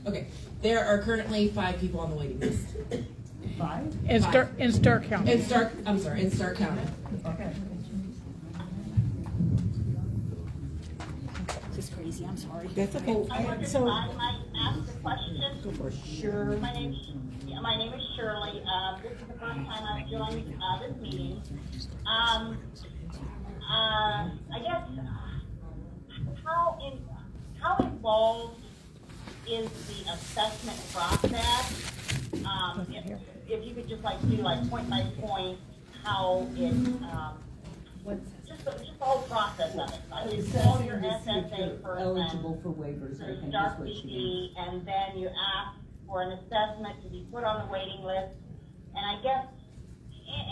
okay, there are currently 5 people on the waiting list. 5? In Stark County. In Stark County. Okay. This is crazy, I'm sorry. That's okay. I wonder So- if I might ask a question. Sure. My name is Shirley. This is the first time I've joined this meeting. I guess how involved is the assessment process? If you could just do point by point how it just the whole process of it. You call your SSA person. Eligible for waivers, I You think start is what she means. PD, and then you ask for an assessment to be put on the waiting list, and I guess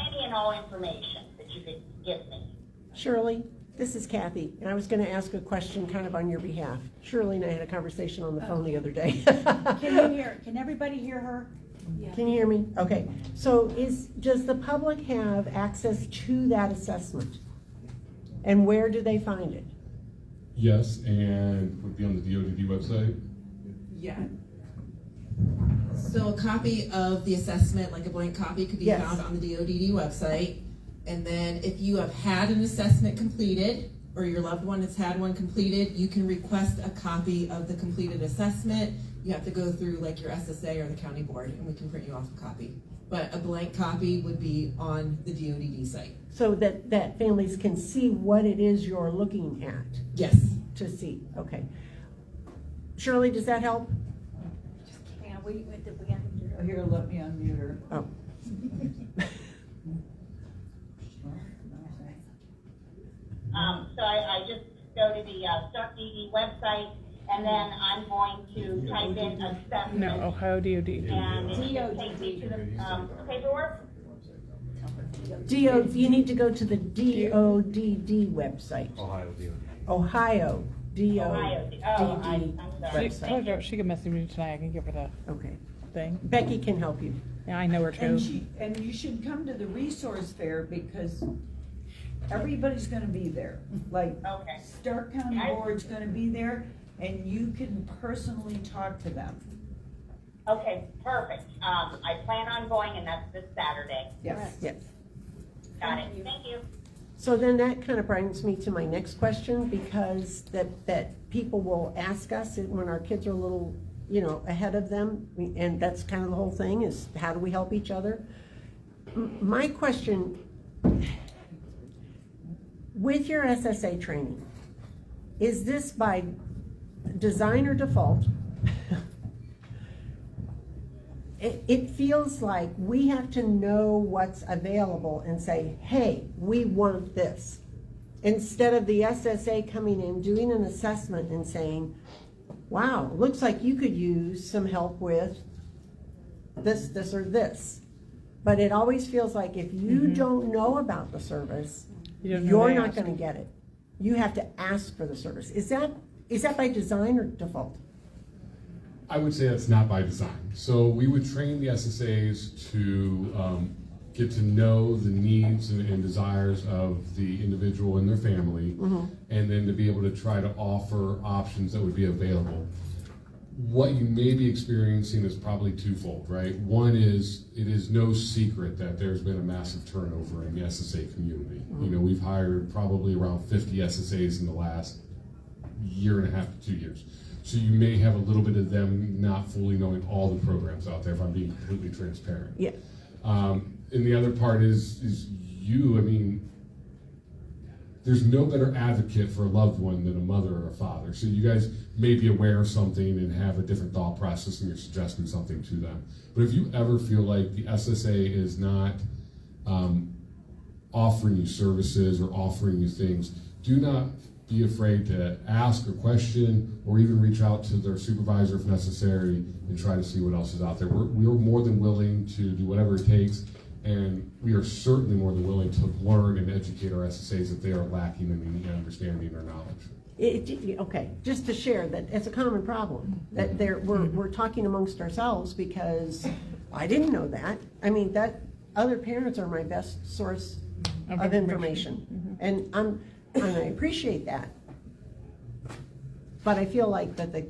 any and all information that you could give me. Shirley, this is Kathy, and I was going to ask a question kind of on your behalf. Shirley and I had a conversation on the phone the other day. Can everybody hear her? Can you hear me? Okay. So does the public have access to that assessment? And where do they find it? Yes, and would be on the DODD website. Yeah. So a copy of the assessment, like a blank copy, could be Yes. found on the DODD website. And then if you have had an assessment completed, or your loved one has had one completed, you can request a copy of the completed assessment. You have to go through your SSA or the county board, and we can print you off a copy. But a blank copy would be on the DODD site. So that families can see what it is you're looking at Yes. to see. Okay. Shirley, does that help? Yeah, we have to do Oh, here, let me unmute her. Oh. So I just go to the Stark DD website, and then I'm going to type in assessment. No, Ohio DOD. And it should take me to the paperwork. You need to go to the DODD website. Ohio DODD I'm sorry. She can message me tonight. I can give her the Okay. thing. Becky can help you. Yeah, I know her too. And you should come to the resource fair because everybody's gonna be there. Like, Okay. Stark County Board's gonna be there, and you can personally talk to them. Okay, perfect. I plan on going, and that's this Saturday. Yes. Yes. Got it. Thank you. So then that kind of brings me to my next question, because that people will ask us when our kids are a little, ahead of them, and that's kind of the whole thing, is how do we help each other? My question, with your SSA training, is this by design or default? It feels like we have to know what's available and say, hey, we want this. instead of the SSA coming in, doing an assessment and saying, wow, looks like you could use some help with this, or this. But it always feels like if you don't know about the service, you're not going to get it. You have to ask for the service. Is that by design or default? I would say that's not by design. So we would train the SSAs to get to know the needs and desires of the individual and their family, and then to be able to try to offer options that would be available. What you may be experiencing is probably twofold, right? One is, it is no secret that there's been a massive turnover in the SSA community. You know, we've hired probably around 50 SSAs in the last year and a half to 2 years. So you may have a little bit of them not fully knowing all the programs out there, if I'm being completely transparent. Yeah. And the other part is you, I mean, there's no better advocate for a loved one than a mother or a father. So you guys may be aware of something and have a different thought process and you're suggesting something to them. But if you ever feel like the SSA is not offering you services or offering you things, do not be afraid to ask or question or even reach out to their supervisor if necessary and try to see what else is out there. We're more than willing to do whatever it takes, and we are certainly more than willing to learn and educate our SSAs if they are lacking in the understanding or knowledge. Okay, just to share that it's a common problem, that we're talking amongst ourselves because I didn't know that. I mean, that other parents are my best source of information. And I appreciate that. But I feel like that the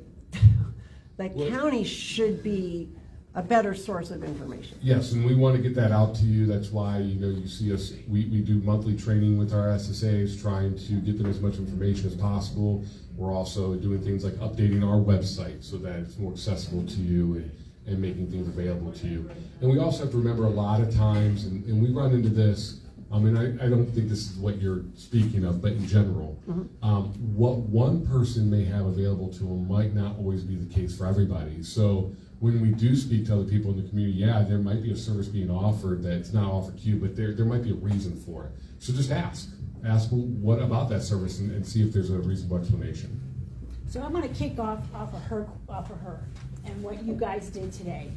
county should be a better source of information. Yes, and we want to get that out to you. That's why, you know, you see us, we do monthly training with our SSAs, trying to get them as much information as possible. We're also doing things like updating our website so that it's more accessible to you and making things available to you. And we also have to remember a lot of times, and we run into this, I mean, I don't think this is what you're speaking of, but in general, what one person may have available to them might not always be the case for everybody. So when we do speak to other people in the community, yeah, there might be a service being offered that's not offered to you, but there might be a reason for it. So just ask what about that service and see if there's a reasonable explanation. So I'm going to kick off of her and what you guys did today,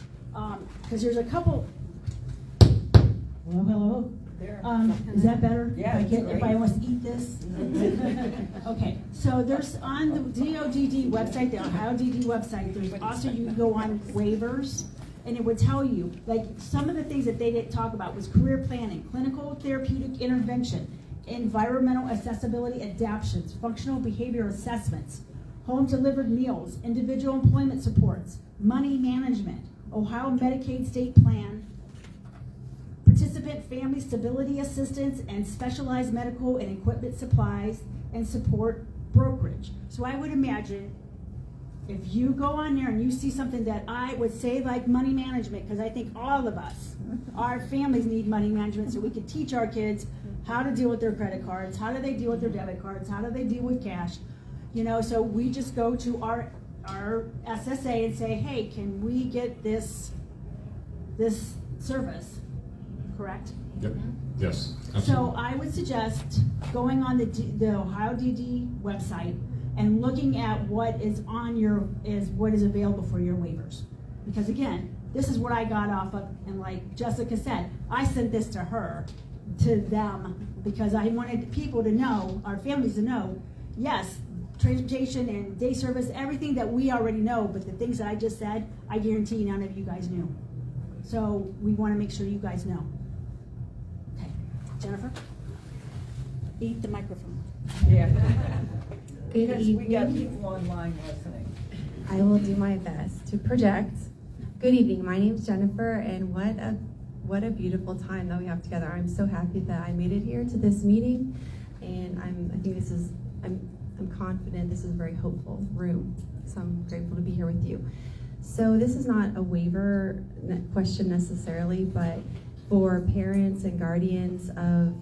because there's a couple. Hello. There. Is that better? Yeah, if I want to eat this? Okay, so there's on the DODD website, the Ohio DD website, there's also, you can go on waivers, and it would tell you, like, some of the things that they didn't talk about was career planning, clinical therapeutic intervention, environmental accessibility adaptions, functional behavior assessments, home delivered meals, individual employment supports, money management, Ohio Medicaid state plan, participant family stability assistance, and specialized medical and equipment supplies and support brokerage. So I would imagine if you go on there and you see something that I would say like money management, because I think all of us, our families need money management so we can teach our kids how to deal with their credit cards, how do they deal with their debit cards, how do they deal with cash, you know, so we just go to our SSA and say, hey, can we get this service? Correct? Yep. Yes. Absolutely. So I would suggest going on the Ohio DD website and looking at what is what is available for your waivers. Because again, this is what I got off of, and like Jessica said, I sent this to them, because I wanted people to know, our families to know, yes, transportation and day service, everything that we already know, but the things that I just said, I guarantee none of you guys knew. So we want to make sure you guys know. Okay, Jennifer? Eat the microphone. Yeah. Good Because we got evening. people online listening. I will do my best to project. Good evening. My name is Jennifer, and what a beautiful time that we have together. I'm so happy that I made it here to this meeting, and I'm confident this is a very hopeful room. So I'm grateful to be here with you. So this is not a waiver question necessarily, but for parents and guardians of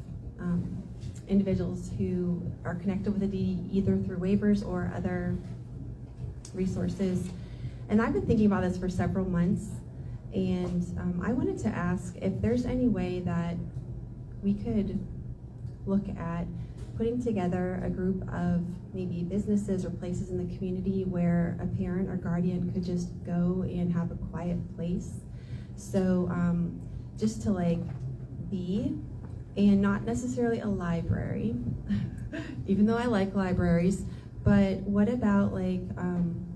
individuals who are connected with the DD either through waivers or other resources. And I've been thinking about this for several months, and I wanted to ask if there's any way that we could look at putting together a group of maybe businesses or places in the community where a parent or guardian could just go and have a quiet place. So just to like be, and not necessarily a library, even though I like libraries, but what about like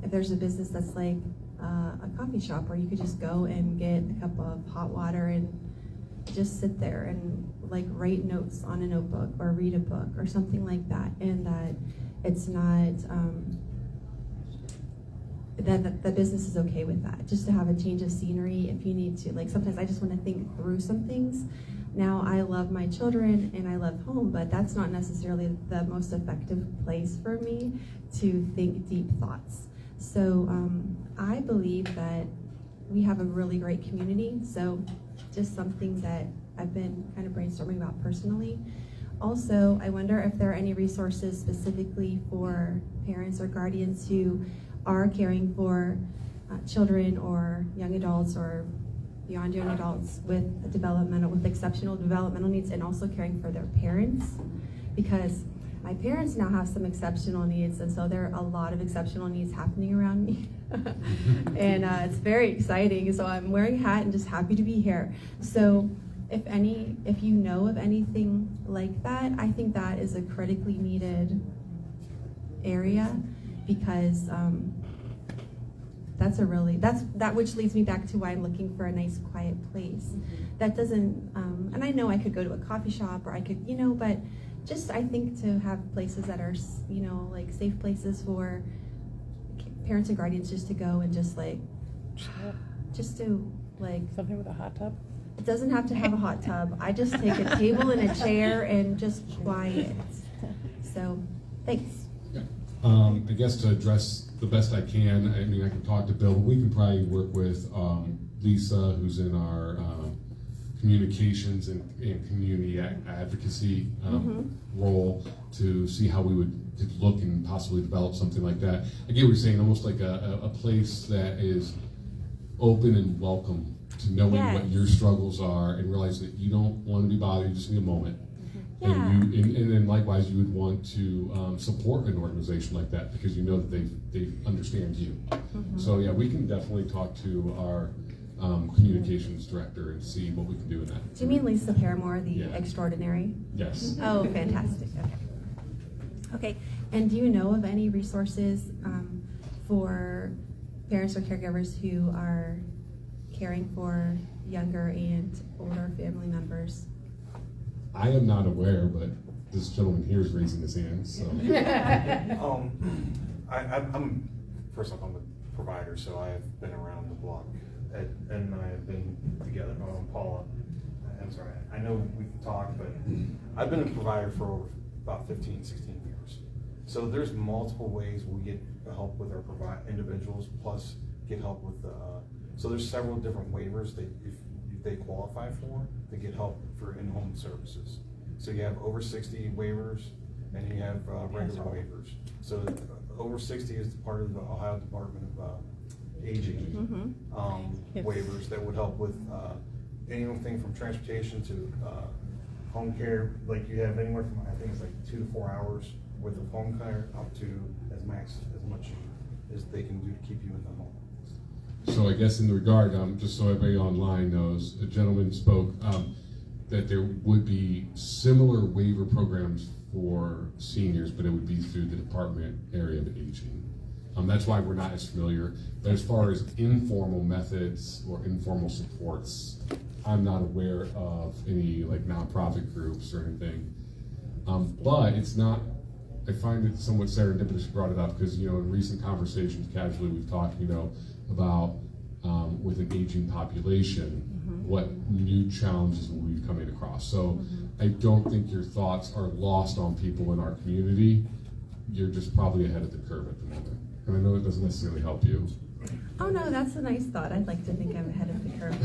if there's a business that's like a coffee shop where you could just go and get a cup of hot water and just sit there and like write notes on a notebook or read a book or something like that, and that it's not that the business is okay with that, just to have a change of scenery if you need to. Like sometimes I just want to think through some things. Now I love my children and I love home, but that's not necessarily the most effective place for me to think deep thoughts. So I believe that we have a really great community, so just something that I've been kind of brainstorming about personally. Also, I wonder if there are any resources specifically for parents or guardians who are caring for children or young adults or beyond young adults with exceptional developmental needs, and also caring for their parents, because my parents now have some exceptional needs, and so there are a lot of exceptional needs happening around me. And it's very exciting, so I'm wearing a hat and just happy to be here. So if you know of anything like that, I think that is a critically needed area, because that which leads me back to why I'm looking for a nice quiet place. That doesn't, and I know I could go to a coffee shop, or I could, but just I think to have places that are, like safe places for parents and guardians just to go and just to like something with a hot tub. It doesn't have to have a hot tub. I just take a table and a chair and just quiet. So, thanks. Yeah. I guess to address the best I can, I mean, I can talk to Bill. We can probably work with Lisa, who's in our communications and community advocacy role, to see how we could look and possibly develop something like that. I get what you're saying, almost like a place that is open and welcome to knowing what your struggles are, and realize that you don't want to be bothered, you just need a moment. Yeah. And then likewise, you would want to support an organization like that, because you know that they understand you. So yeah, we can definitely talk to our communications director and see what we can do in that. Do you mean Lisa Paramore, the extraordinary? Yes. Oh, fantastic. Okay. And do you know of any resources for parents or caregivers who are caring for younger and older family members? I am not aware, but this gentleman here is raising his hand, so. I'm first off, I'm a provider, so I have been around the block. Ed and I have been together. Paula, I'm sorry, I know we've talked, but I've been a provider for over about 15, 16 years. So there's multiple ways we get help with our individuals, plus get help with so there's several different waivers that if they qualify for to get help for in-home services. So you have over 60 waivers, and you have regular waivers. So over 60 is part of the Ohio Department of Aging waivers that would help with anything from transportation to home care. Like you have anywhere from, I think it's like 2 to 4 hours worth of home care, up to as much as they can do to keep you in the home. So I guess in the regard, just so everybody online knows, a gentleman spoke that there would be similar waiver programs for seniors, but it would be through the Department area of Aging. That's why we're not as familiar. But as far as informal methods or informal supports, I'm not aware of any like nonprofit groups or anything. But it's not, I find it somewhat serendipitous you brought it up, because in recent conversations casually we've talked about with an aging population, what new challenges will be coming across. So I don't think your thoughts are lost on people in our community. You're just probably ahead of the curve at the moment. And I know it doesn't necessarily help you. Oh no, that's a nice thought. I'd like to think I'm ahead of the curve.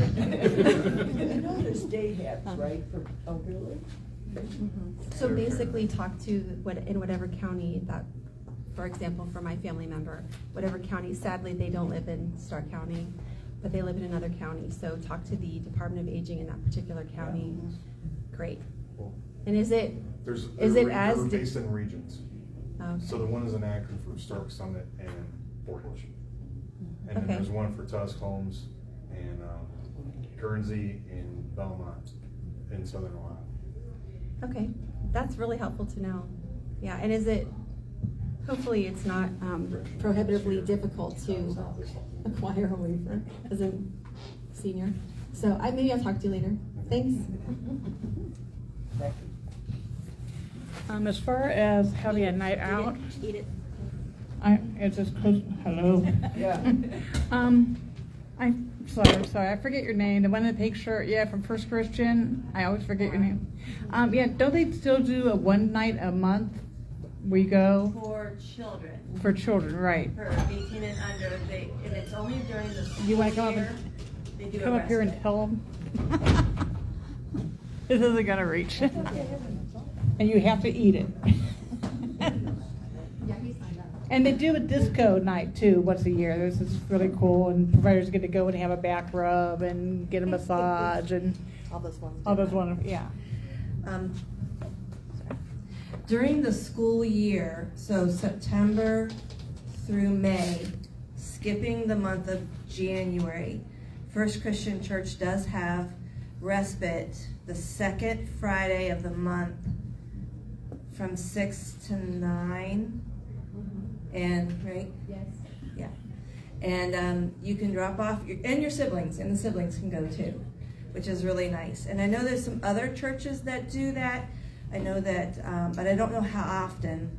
There's day hats, right, for elderly? So basically talk to in whatever county that, for example, for my family member, whatever county, sadly they don't live in Stark County, but they live in another county. So talk to the Department of Aging in that particular county. Great. Well, And is it There's, is they're, it as they're di- based in regions. Okay. So the one is in Akron for Stark Summit and Portage. And then Okay. there's one for Tusk Homes and Guernsey and Belmont in Southern Ohio. Okay, that's really helpful to know. Yeah, and is it, hopefully it's not prohibitively difficult to acquire a waiver as a senior. So maybe I'll talk to you later. Thanks. As far as having a night out, Eat it. it's just close. Hello. Yeah. I'm sorry, I forget your name. The one in the pink shirt, yeah, from First Christian. I always forget your name. Yeah, don't they still do a one night a month? We go For children. for children, right? For 18 and under, and it's only during the school You want to come up year, they do a come up here and respite. tell them? This isn't gonna reach. And you have to eat it. And they do a disco night too, once a year. This is really cool, and providers get to go and have a back rub and get a massage and All those ones. all those wonderful, yeah. During the school year, so September through May, skipping the month of January, First Christian Church does have respite the second Friday of the month from 6 to 9. And, right? Yes. Yeah. And you can drop off, your siblings, and the siblings can go too, which is really nice. And I know there's some other churches that do that. I know that, but I don't know how often.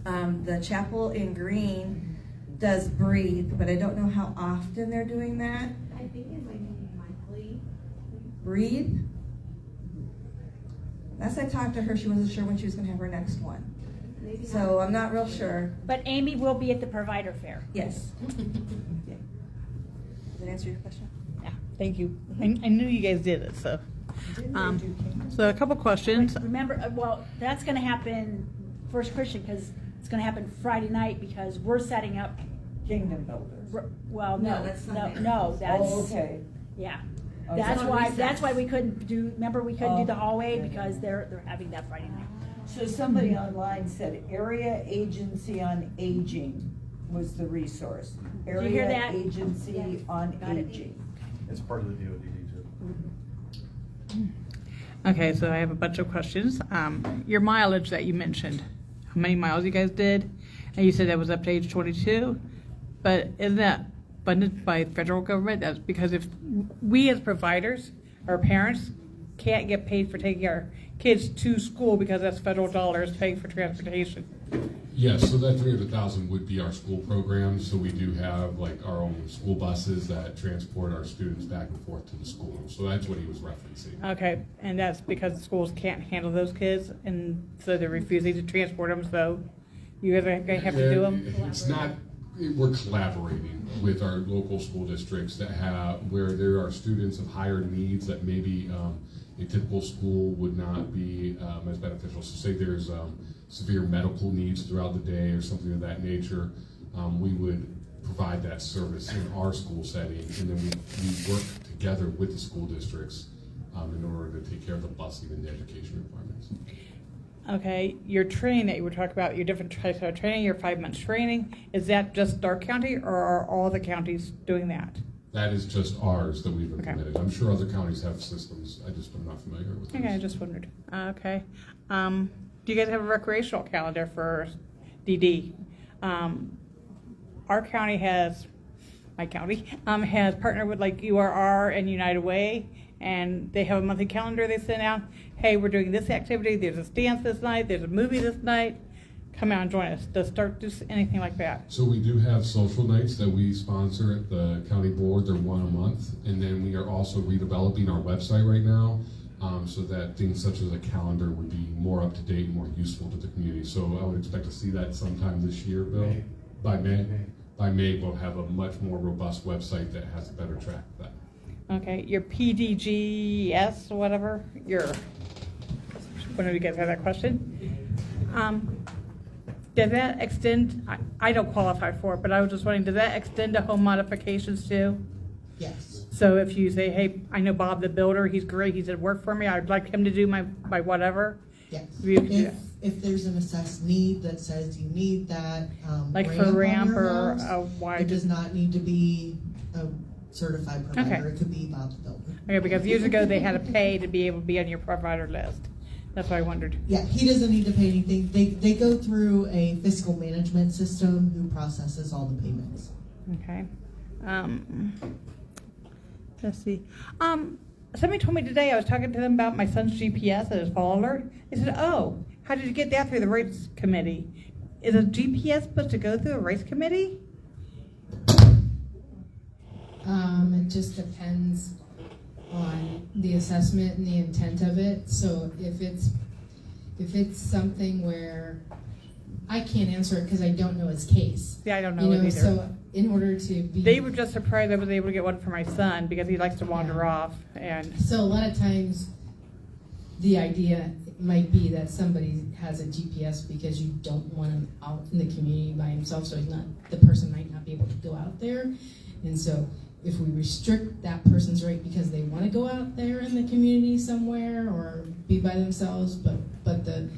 The chapel in Green does Breathe, but I don't know how often they're doing that. I think it might be monthly. Breathe. Last I talked to her, she wasn't sure when she was going to have her next one. Maybe So I'm not real sure. But Amy will be at the provider fair. Yes. Yeah. Does that answer your question? Yeah, thank you. I knew you guys did it, so. So a couple questions. Remember, well, that's gonna happen First Christian, because it's gonna happen Friday night, because we're setting up, Kingdom Builders. well, No, no, that's no, Sunday. no, that's, Oh, okay. yeah. Oh, That's so- why, that's why we couldn't do, remember, we couldn't do the Oh, hallway, okay. because they're having that Friday night. So somebody online said Area Agency on Aging was the resource. Did you hear Area that? Agency Yes. on Got it. Aging. It's part of the DOD too. Okay, so I have a bunch of questions. Your mileage that you mentioned, how many miles you guys did? And you said that was up to age 22, but isn't that funded by federal government? That's because if we as providers or parents can't get paid for taking our kids to school because that's federal dollars paying for transportation. Yes, so that 300,000 would be our school program. So we do have like our own school buses that transport our students back and forth to the school. So that's what he was referencing. Okay, and that's because the schools can't handle those kids, and so they're refusing to transport them, so you guys are gonna have to do them? It's not, we're collaborating with our local school districts that have, where there are students of higher needs that maybe a typical school would not be as beneficial. So say there's severe medical needs throughout the day or something of that nature, we would provide that service in our school setting, and then we work together with the school districts in order to take care of the busing and the education requirements. Okay, your training that you were talking about, your different types of training, your 5 months training, is that just Stark County, or are all the counties doing that? That is just ours that we've implemented. I'm sure other counties have systems, I'm not familiar with those. Okay, I just wondered. Okay. Do you guys have a recreational calendar for DD? Our county has, my county, has partnered with like URR and United Way, and they have a monthly calendar they send out. Hey, we're doing this activity, there's a dance this night, there's a movie this night, come out and join us. Does Stark do anything like that? So we do have social nights that we sponsor at the county board. They're one a month. And then we are also redeveloping our website right now so that things such as a calendar would be more up to date and more useful to the community. So I would expect to see that sometime this year, Bill. May. By May. By May, we'll have a much more robust website that has a better track of that. Okay, your PDGS, whatever, one of you guys have that question? Does that extend, I don't qualify for it, but I was just wondering, does that extend to home modifications too? Yes. So if you say, hey, I know Bob the builder, he's great, he's at work for me, I'd like him to do my whatever, Yes. Yeah. If there's an assessed need that says you need that Like ramp for on ramp your or house, a wide. it does not need to be a certified provider. Okay. It could be about the building. Okay, because years ago they had to pay to be able to be on your provider list. That's why I wondered. Yeah, he doesn't need to pay anything. They go through a fiscal management system who processes all the payments. Okay. Let's see. Somebody told me today, I was talking to them about my son's GPS and his fall alert. They said, oh, how did you get that through the race committee? Is a GPS supposed to go through a race committee? It just depends on the assessment and the intent of it. So if it's something where I can't answer it because I don't know his case. Yeah, I don't know it either. So in order to be, They were just surprised I was able to get one for my son because he likes to wander off. And so a lot of times the idea might be that somebody has a GPS because you don't want him out in the community by himself, so the person might not be able to go out there. And so if we restrict that person's right because they want to go out there in the community somewhere or be by themselves, but the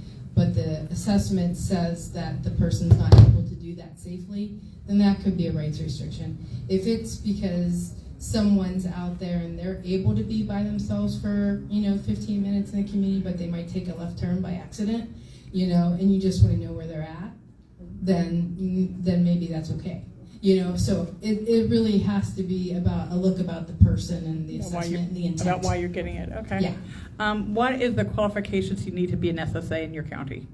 assessment says that the person's not able to do that safely, then that could be a rights restriction. If it's because someone's out there and they're able to be by themselves for 15 minutes in the community, but they might take a left turn by accident, and you just want to know where they're at, then maybe that's okay. So it really has to be about the person and the assessment and the intent. About why you're getting it, okay. Yeah. What is the qualifications you need to be an SSA in your county?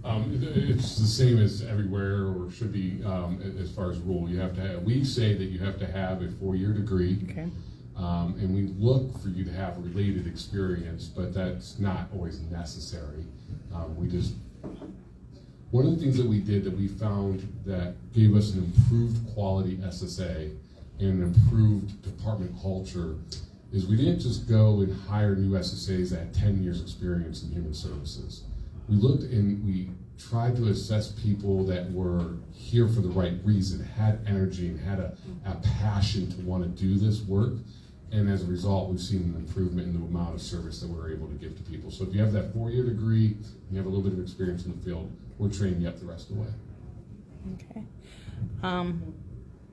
It's the same as everywhere, or should be, as far as rule. You have to have, we say that you have to have a 4-year degree. Okay. And we look for you to have a related experience, but that's not always necessary. One of the things that we did that we found that gave us an improved quality SSA and an improved department culture is we didn't just go and hire new SSAs that had 10 years experience in human services. We looked and we tried to assess people that were here for the right reason, had energy and had a passion to want to do this work. And as a result, we've seen an improvement in the amount of service that we're able to give to people. So if you have that 4-year degree, and you have a little bit of experience in the field, we're training you up the rest of the way. Okay.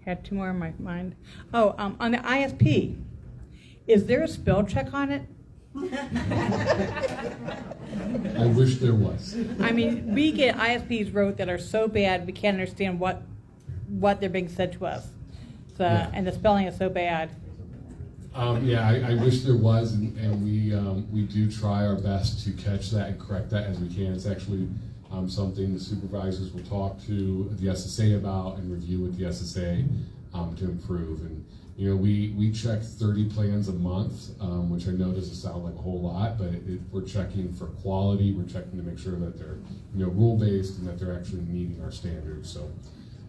Had 2 more in my mind. Oh, on the ISP, is there a spell check on it? I wish there was. I mean, we get ISPs wrote that are so bad we can't understand what they're being said to us. So, Yeah. And the spelling is so bad. I wish there was, and we do try our best to catch that and correct that as we can. It's actually something the supervisors will talk to the SSA about and review with the SSA to improve. And we check 30 plans a month, which I know doesn't sound like a whole lot, but we're checking for quality. We're checking to make sure that they're rule based and that they're actually meeting our standards. So,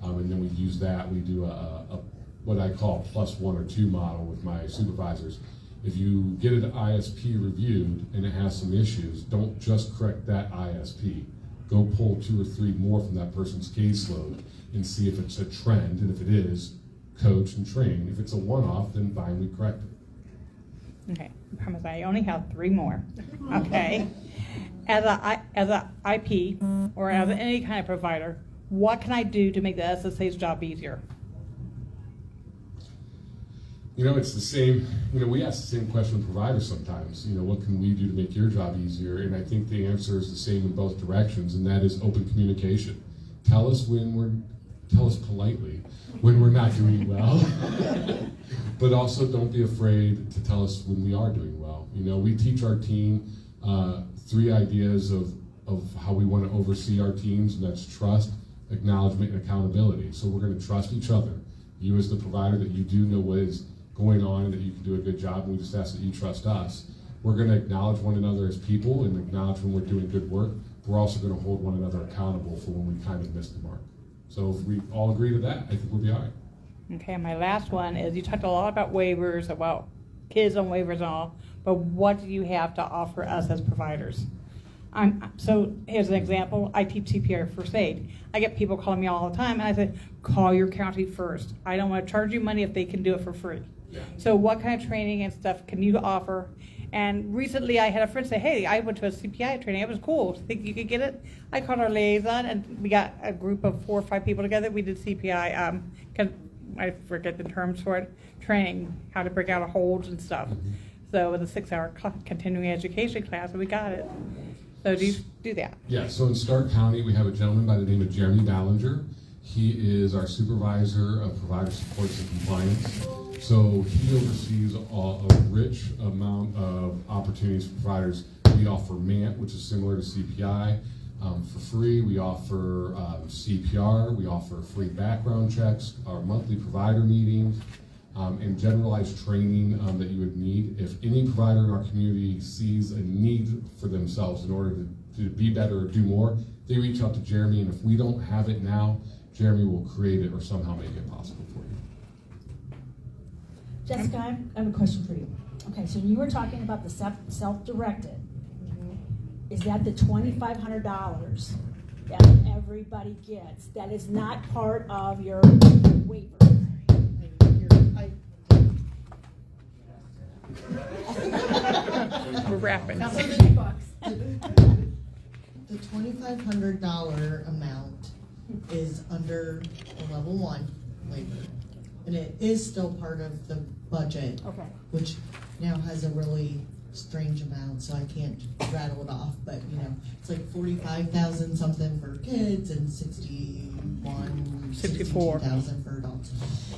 and then we use that. We do a what I call +1 or 2 model with my supervisors. If you get an ISP reviewed and it has some issues, don't just correct that ISP. Go pull 2 or 3 more from that person's caseload and see if it's a trend, and if it is, coach and train. If it's a one-off, then fine, we correct it. Okay, I promise I only have 3 more. Okay. As a IP or as any kind of provider, what can I do to make the SSA's job easier? It's the same, we ask the same question to providers sometimes, what can we do to make your job easier? And I think the answer is the same in both directions, and that is open communication. Tell us politely when we're not doing well, but also don't be afraid to tell us when we are doing well. We teach our team 3 ideas of how we want to oversee our teams, and that's trust, acknowledgement, and accountability. So we're going to trust each other. You as the provider, that you do know what is going on and that you can do a good job, and we just ask that you trust us. We're going to acknowledge one another as people and acknowledge when we're doing good work. We're also going to hold one another accountable for when we kind of miss the mark. So if we all agree to that, I think we'll be all right. Okay, my last one is you talked a lot about waivers, about kids on waivers and all, but what do you have to offer us as providers? So here's an example. I teach CPR first aid. I get people calling me all the time, and I say, call your county first. I don't want to charge you money if they can do it for free. Yeah. So what kind of training and stuff can you offer? And recently I had a friend say, hey, I went to a CPI training. It was cool. Think you could get it? I called our liaison and we got a group of 4 or 5 people together. We did CPI, I forget the terms for it, training, how to break out of holds and stuff. So it was a 6-hour continuing education class and we got it. So do you do that? Yeah, so in Stark County, we have a gentleman by the name of Jeremy Ballinger. He is our supervisor of provider supports and compliance. So he oversees a rich amount of opportunities for providers. We offer MANT, which is similar to CPI. For free, we offer CPR, we offer free background checks, our monthly provider meetings, and generalized training that you would need. If any provider in our community sees a need for themselves in order to be better or do more, they reach out to Jeremy, and if we don't have it now, Jeremy will create it or somehow make it possible for you. Jessica, I have a question for you. Okay, so you were talking about the self-directed. Is that the $2,500 that everybody gets? That is not part of your waiver. We're wrapping. The $2,500 amount is under the level 1 waiver, and it is still part of the budget, which now has a really strange amount, so I can't rattle it off, but you know, it's like 45,000 something for kids and 62,000 for adults.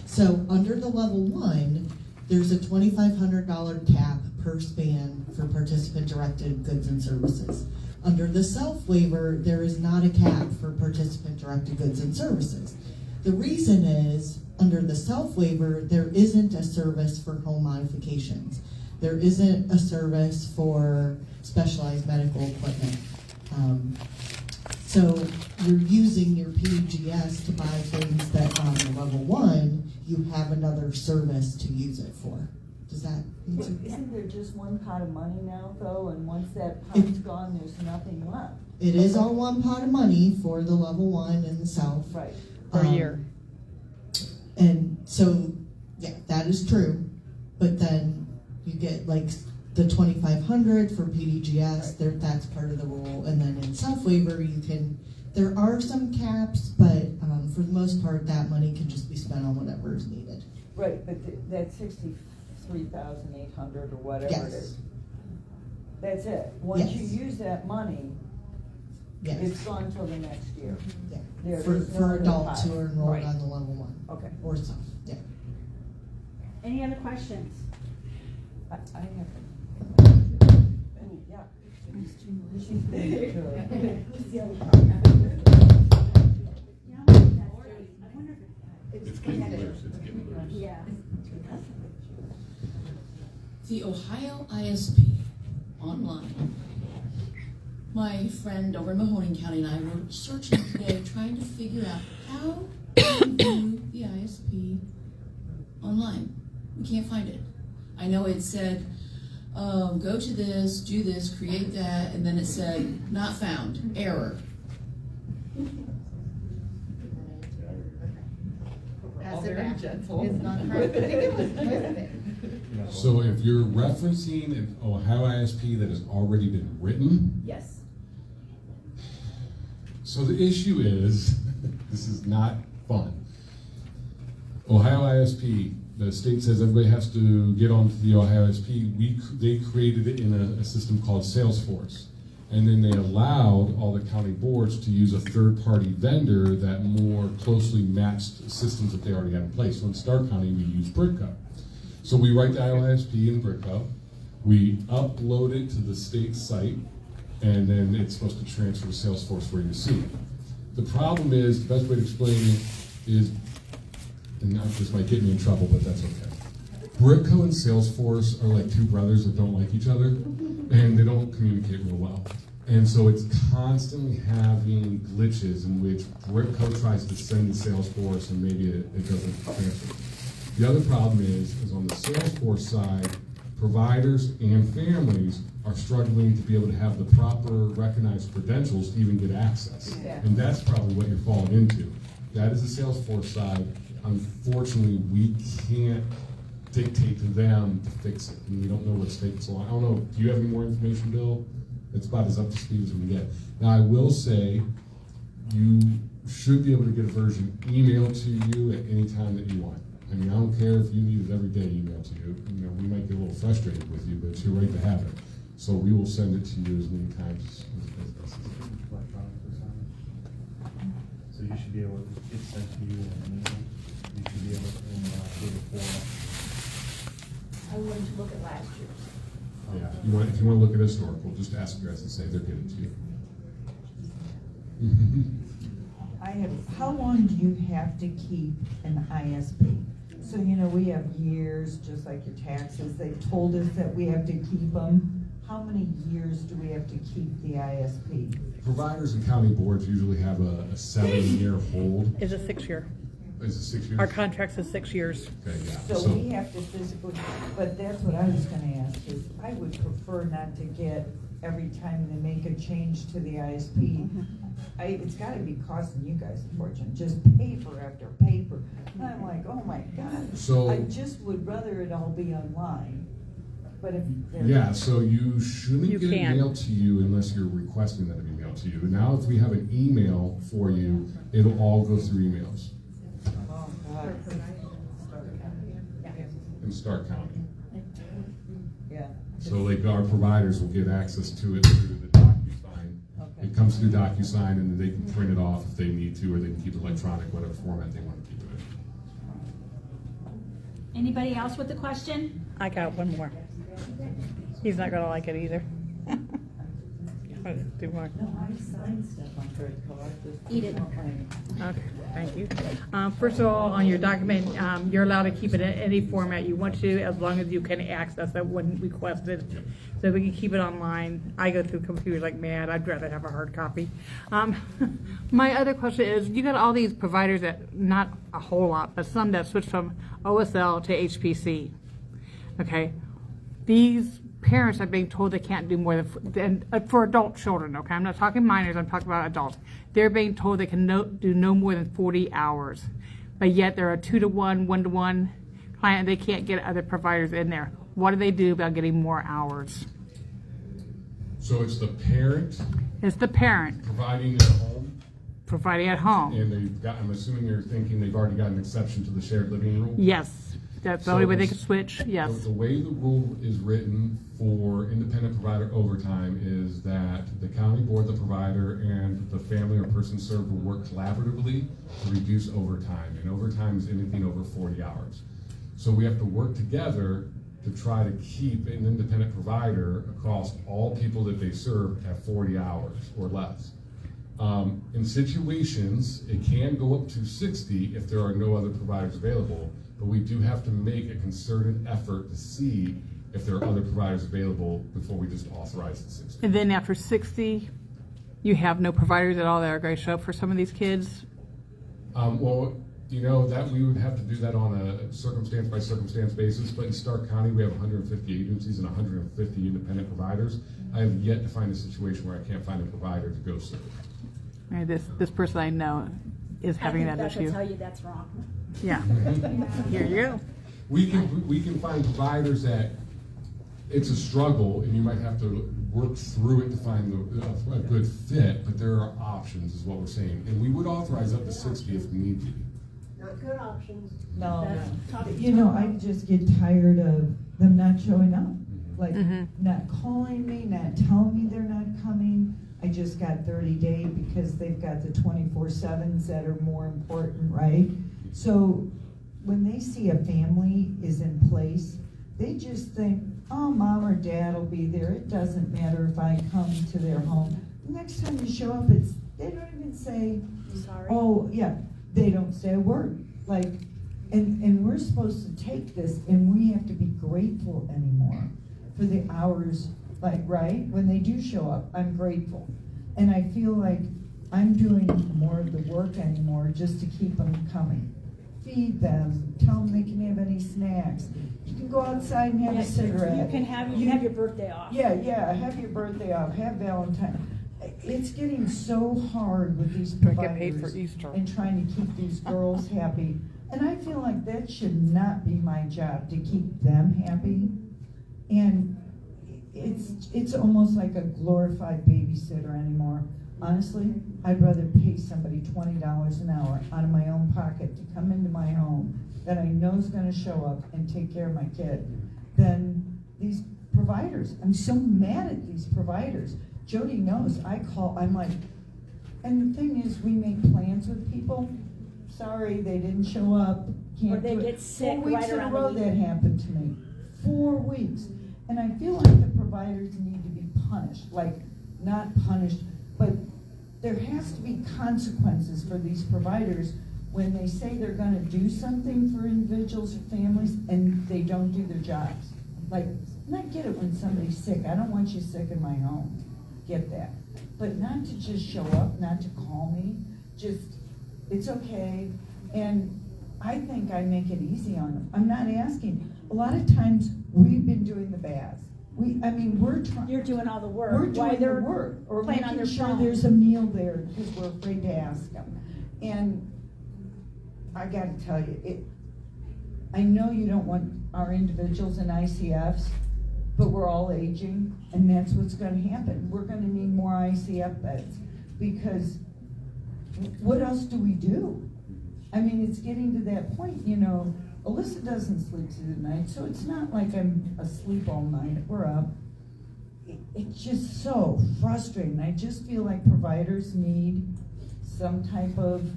So under the level 1, there's a $2,500 cap per span for participant-directed goods and services. Under the self-waiver, there is not a cap for participant-directed goods and services. The reason is, under the self-waiver, there isn't a service for home modifications. There isn't a service for specialized medical equipment. So you're using your PDGS to buy things that on the level 1, you have another service to use it for. Does that answer? Isn't there just one pot of money now, though, and once that pot's gone, there's nothing left? It is all one pot of money for the level 1 and the self. Right. Per year. And so, yeah, that is true. But then you get like the $2,500 for PDGS, that's part of the rule. And then in self-waiver, there are some caps, but for the most part, that money can just be spent on whatever is needed. Right, but that 63,800 or whatever it is. That's it. Once you use that money, it's gone till the next year. Yeah. For adults who are enrolled on the level 1. Okay. Or self. Yeah. Any other questions? I have. Yeah. She's big, too. Who's the other part? Yeah. The Ohio ISP online. My friend over in Mahoning County and I were searching today, trying to figure out how to view the ISP online. We can't find it. I know it said, go to this, do this, create that, and then it said, not found, error. So if you're referencing an Ohio ISP that has already been written, yes. So the issue is, this is not fun. Ohio ISP, the state says everybody has to get onto the Ohio ISP. They created it in a system called Salesforce. And then they allowed all the county boards to use a third-party vendor that more closely matched systems that they already had in place. So in Stark County, we use Britco. So we write the ISP in Britco, we upload it to the state site, and then it's supposed to transfer to Salesforce where you see it. The problem is, the best way to explain it is, and this might get me in trouble, but that's okay. Britco and Salesforce are like two brothers that don't like each other, and they don't communicate real well. And so it's constantly having glitches in which Britco tries to send to Salesforce and maybe it doesn't transfer. The other problem is on the Salesforce side, providers and families are struggling to be able to have the proper recognized credentials to even get access. Yeah. And that's probably what you're falling into. That is the Salesforce side. Unfortunately, we can't dictate to them to fix it. And we don't know what's taking so long. I don't know, do you have any more information, Bill? It's about as up to speed as we can get. Now, I will say, you should be able to get a version emailed to you at any time that you want. I mean, I don't care if you need it every day emailed to you. You know, we might get a little frustrated with you, but it's your right to have it. So we will send it to you as many times as necessary. So you should be able to get sent to you in an email. You should be able to do it for. I wanted to look at last year's. Yeah, if you want to look at historical, just ask your SSA, they'll get it to you. How long do you have to keep an ISP? So, you know, we have years, just like your taxes. They've told us that we have to keep them. How many years do we have to keep the ISP? Providers and county boards usually have a 7-year hold. It's a 6-year. Is it 6 years? Our contract is 6 years. Okay, yeah. So we have to physically, but that's what I was gonna ask, is I would prefer not to get every time they make a change to the ISP. It's gotta be costing you guys a fortune, just paper after paper. And I'm like, oh my God. So- I just would rather it all be online, but if. Yeah, so you shouldn't You get it can. mailed to you unless you're requesting that it be mailed to you. Now, if we have an email for you, it'll all go through emails Oh, God. in Stark County. Yeah. So like our providers will get access to it through the DocuSign. Okay. It comes through DocuSign and then they can print it off if they need to, or they can keep it electronic, whatever format they want to keep it in. Anybody else with a question? I got one more. He's not gonna like it either. Do more. No, I signed stuff on credit card. Eat it. Okay, thank you. First of all, on your document, you're allowed to keep it in any format you want to, as long as you can access it when requested. So we can keep it online. I go through computers like mad. I'd rather have a hard copy. My other question is, you got all these providers that, not a whole lot, but some that switch from OSL to HPC. Okay, these parents are being told they can't do more than for adult children. Okay, I'm not talking minors, I'm talking about adults. They're being told they can do no more than 40 hours, but yet they're a 2-to-1, 1-to-1 client, and they can't get other providers in there. What do they do about getting more hours? So it's the parent It's the parent providing at home, providing at home. and they've got, I'm assuming you're thinking they've already got an exception to the shared living rule? Yes, that's the only way they can switch. Yes. The way the rule is written for independent provider overtime is that the county board, the provider, and the family or person served will work collaboratively to reduce overtime. And overtime is anything over 40 hours. So we have to work together to try to keep an independent provider across all people that they serve at 40 hours or less. In situations, it can go up to 60 if there are no other providers available, but we do have to make a concerted effort to see if there are other providers available before we just authorize the 60. And then after 60, you have no providers at all that are going to show up for some of these kids? Well, you know, that we would have to do that on a circumstance by circumstance basis, but in Stark County, we have 150 agencies and 150 independent providers. I have yet to find a situation where I can't find a provider to go serve. Right, this person I know is having that issue. I tell you that's wrong. Yeah. Here you go. We can find providers that it's a struggle, and you might have to work through it to find a good fit, but there are options, is what we're saying. And we would authorize up to 60 if need be. Not good options. No, you know, I just get tired of them not showing up. Like, not calling me, not telling me they're not coming. I just got 30-day because they've got the 24/7s that are more important, right? So when they see a family is in place, they just think, oh, mom or dad will be there. It doesn't matter if I come to their home. The next time you show up, they don't even say, sorry. Oh, yeah, they don't say a word. Like, and we're supposed to take this, and we have to be grateful anymore for the hours, like, right? When they do show up, I'm grateful. And I feel like I'm doing more of the work anymore just to keep them coming. Feed them, tell them they can have any snacks. You can go outside and have a cigarette. You can have your birthday off. Yeah, have your birthday off, have Valentine. It's getting so hard with these Don't providers get paid for Easter. and trying to keep these girls happy. And I feel like that should not be my job, to keep them happy. And it's almost like a glorified babysitter anymore. Honestly, I'd rather pay somebody $20 an hour out of my own pocket to come into my home that I know is gonna show up and take care of my kid than these providers. I'm so mad at these providers. Jody knows, I'm like, and the thing is, we make plans with people. Sorry, they didn't show up, can't Or they do it. get sick 4 weeks right in a around row the that meeting. happened to me. 4 weeks. And I feel like the providers need to be punished, like, not punished, but there has to be consequences for these providers when they say they're gonna do something for individuals or families and they don't do their jobs. Like, and I get it when somebody's sick. I don't want you sick in my home. Get that. But not to just show up, not to call me, just, it's okay. And I think I make it easy on them. I'm not asking. A lot of times, we've been doing the baths. We're trying. You're doing all the work. We're while doing they're the work, or playing on making their sure phone. there's a meal there because we're afraid to ask them. And I gotta tell you, I know you don't want our individuals in ICFs, but we're all aging, and that's what's gonna happen. We're gonna need more ICF beds, because what else do we do? I mean, it's getting to that point, Alyssa doesn't sleep through the night, so it's not like I'm asleep all night. We're up. It's just so frustrating. I just feel like providers need some type of,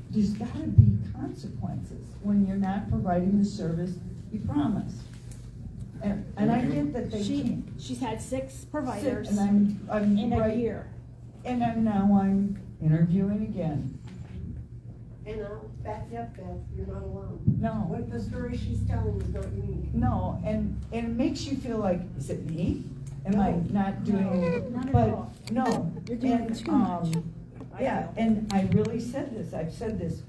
there's gotta be consequences when you're not providing the service you promised. And I get that they can't. She's had 6 providers And I'm in a right, year. and I'm interviewing again. And I'll back you up, Beth, you're not alone. No. What the story she's telling is not unique. No, and it makes you feel like, is it me? Am I not doing it? Not at But, all. no. You're doing And, too much. Yeah, and I really said this, I've said this.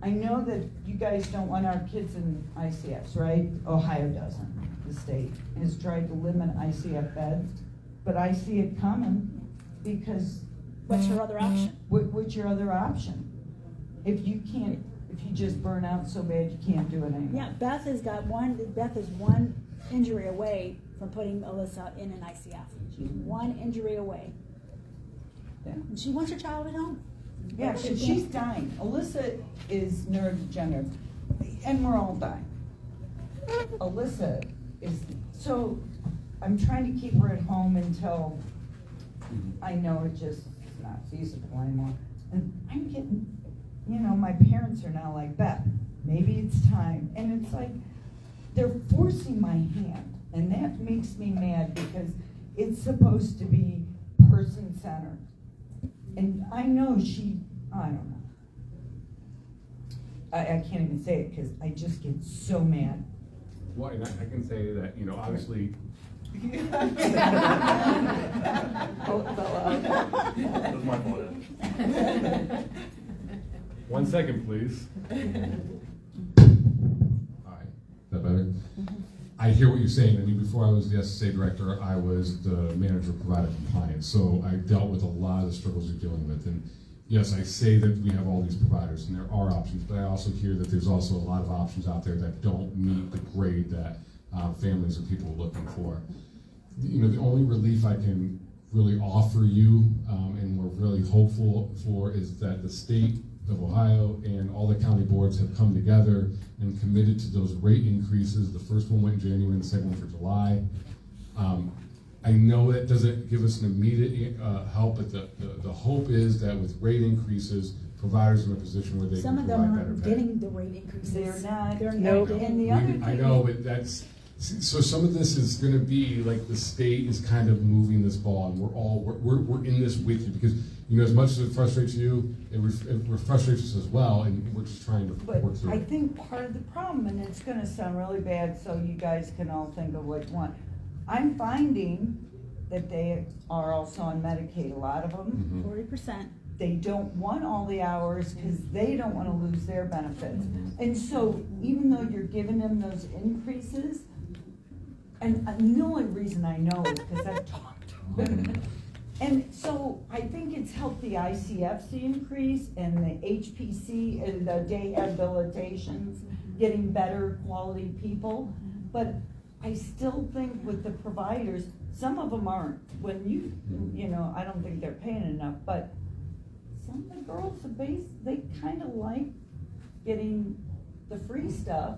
I know that you guys don't want our kids in ICFs, right? Ohio doesn't. The state has tried to limit ICF beds, but I see it coming because. What's your other option? What's your other option? If you just burn out so bad you can't do it anymore. Yeah, Beth is one injury away from putting Alyssa in an ICF. She's one injury away. Yeah. And she wants her child at home. Yeah, She because she's dying. Alyssa is neurodegenerative, and we're all dying. Alyssa is, so I'm trying to keep her at home until I know it just is not feasible anymore. And I'm getting, my parents are now like, Beth, maybe it's time. And it's like, they're forcing my hand. And that makes me mad because it's supposed to be person-centered. And I know I don't know. I can't even say it because I just get so mad. Well, and I can say that, obviously. That was my fault. 1 second, please. All right, is that better? I hear what you're saying. Before I was the SSA director, I was the manager of provider compliance. So I dealt with a lot of the struggles you're dealing with. And yes, I say that we have all these providers and there are options, but I also hear that there's also a lot of options out there that don't meet the grade that families and people are looking for. The only relief I can really offer you, and we're really hopeful for, is that the state of Ohio and all the county boards have come together and committed to those rate increases. The first one went in January and the second one for July. I know that doesn't give us an immediate help, but the hope is that with rate increases, providers are in a position where they Some can of them provide better aren't pay. getting the rate increases. They're not. They're Nope. not. And the other thing, I know, but so some of this is going to be like the state is kind of moving this ball, and we're in this with you because as much as it frustrates you, it frustrates us as well, and we're just trying to work through I it. think part of the problem, and it's going to sound really bad, so you guys can all think of what you want. I'm finding that they are also on Medicaid. A lot of them. 40%. They don't want all the hours because they don't want to lose their benefits. And so even though you're giving them those increases, and the only reason I know is because I've talked to them, And so I think it's helped the ICFs to increase and the HPC and the day habilitations, getting better quality people. But I still think with the providers, some of them aren't. When you know, I don't think they're paying enough, but some of the girls are they kind of like getting the free stuff.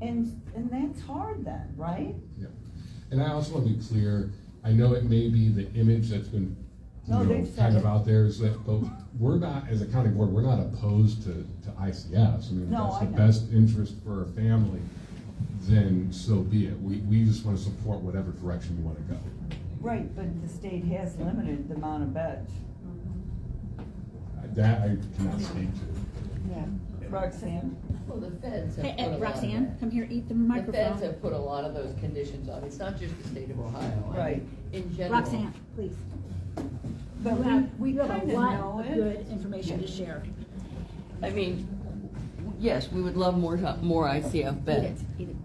And that's hard then, right? Yeah. And I also want to be clear, I know it may be the image that's been kind of out there, is that, but we're not, as a county board, we're not opposed to ICFs. I mean, if that's the best interest for a family, then so be it. We just want to support whatever direction you want to go. Right, but the state has limited the amount of beds. That I cannot speak to. Yeah. Roxanne? Well, the feds have Hey, put a lot Roxanne, of, come here, eat the the microphone. feds have put a lot of those conditions on. It's not just the state of Ohio. I mean, in general. Roxanne, please. But we have a kinda lot know of it. good information to share. I mean, yes, we would love more ICF beds. Eat it.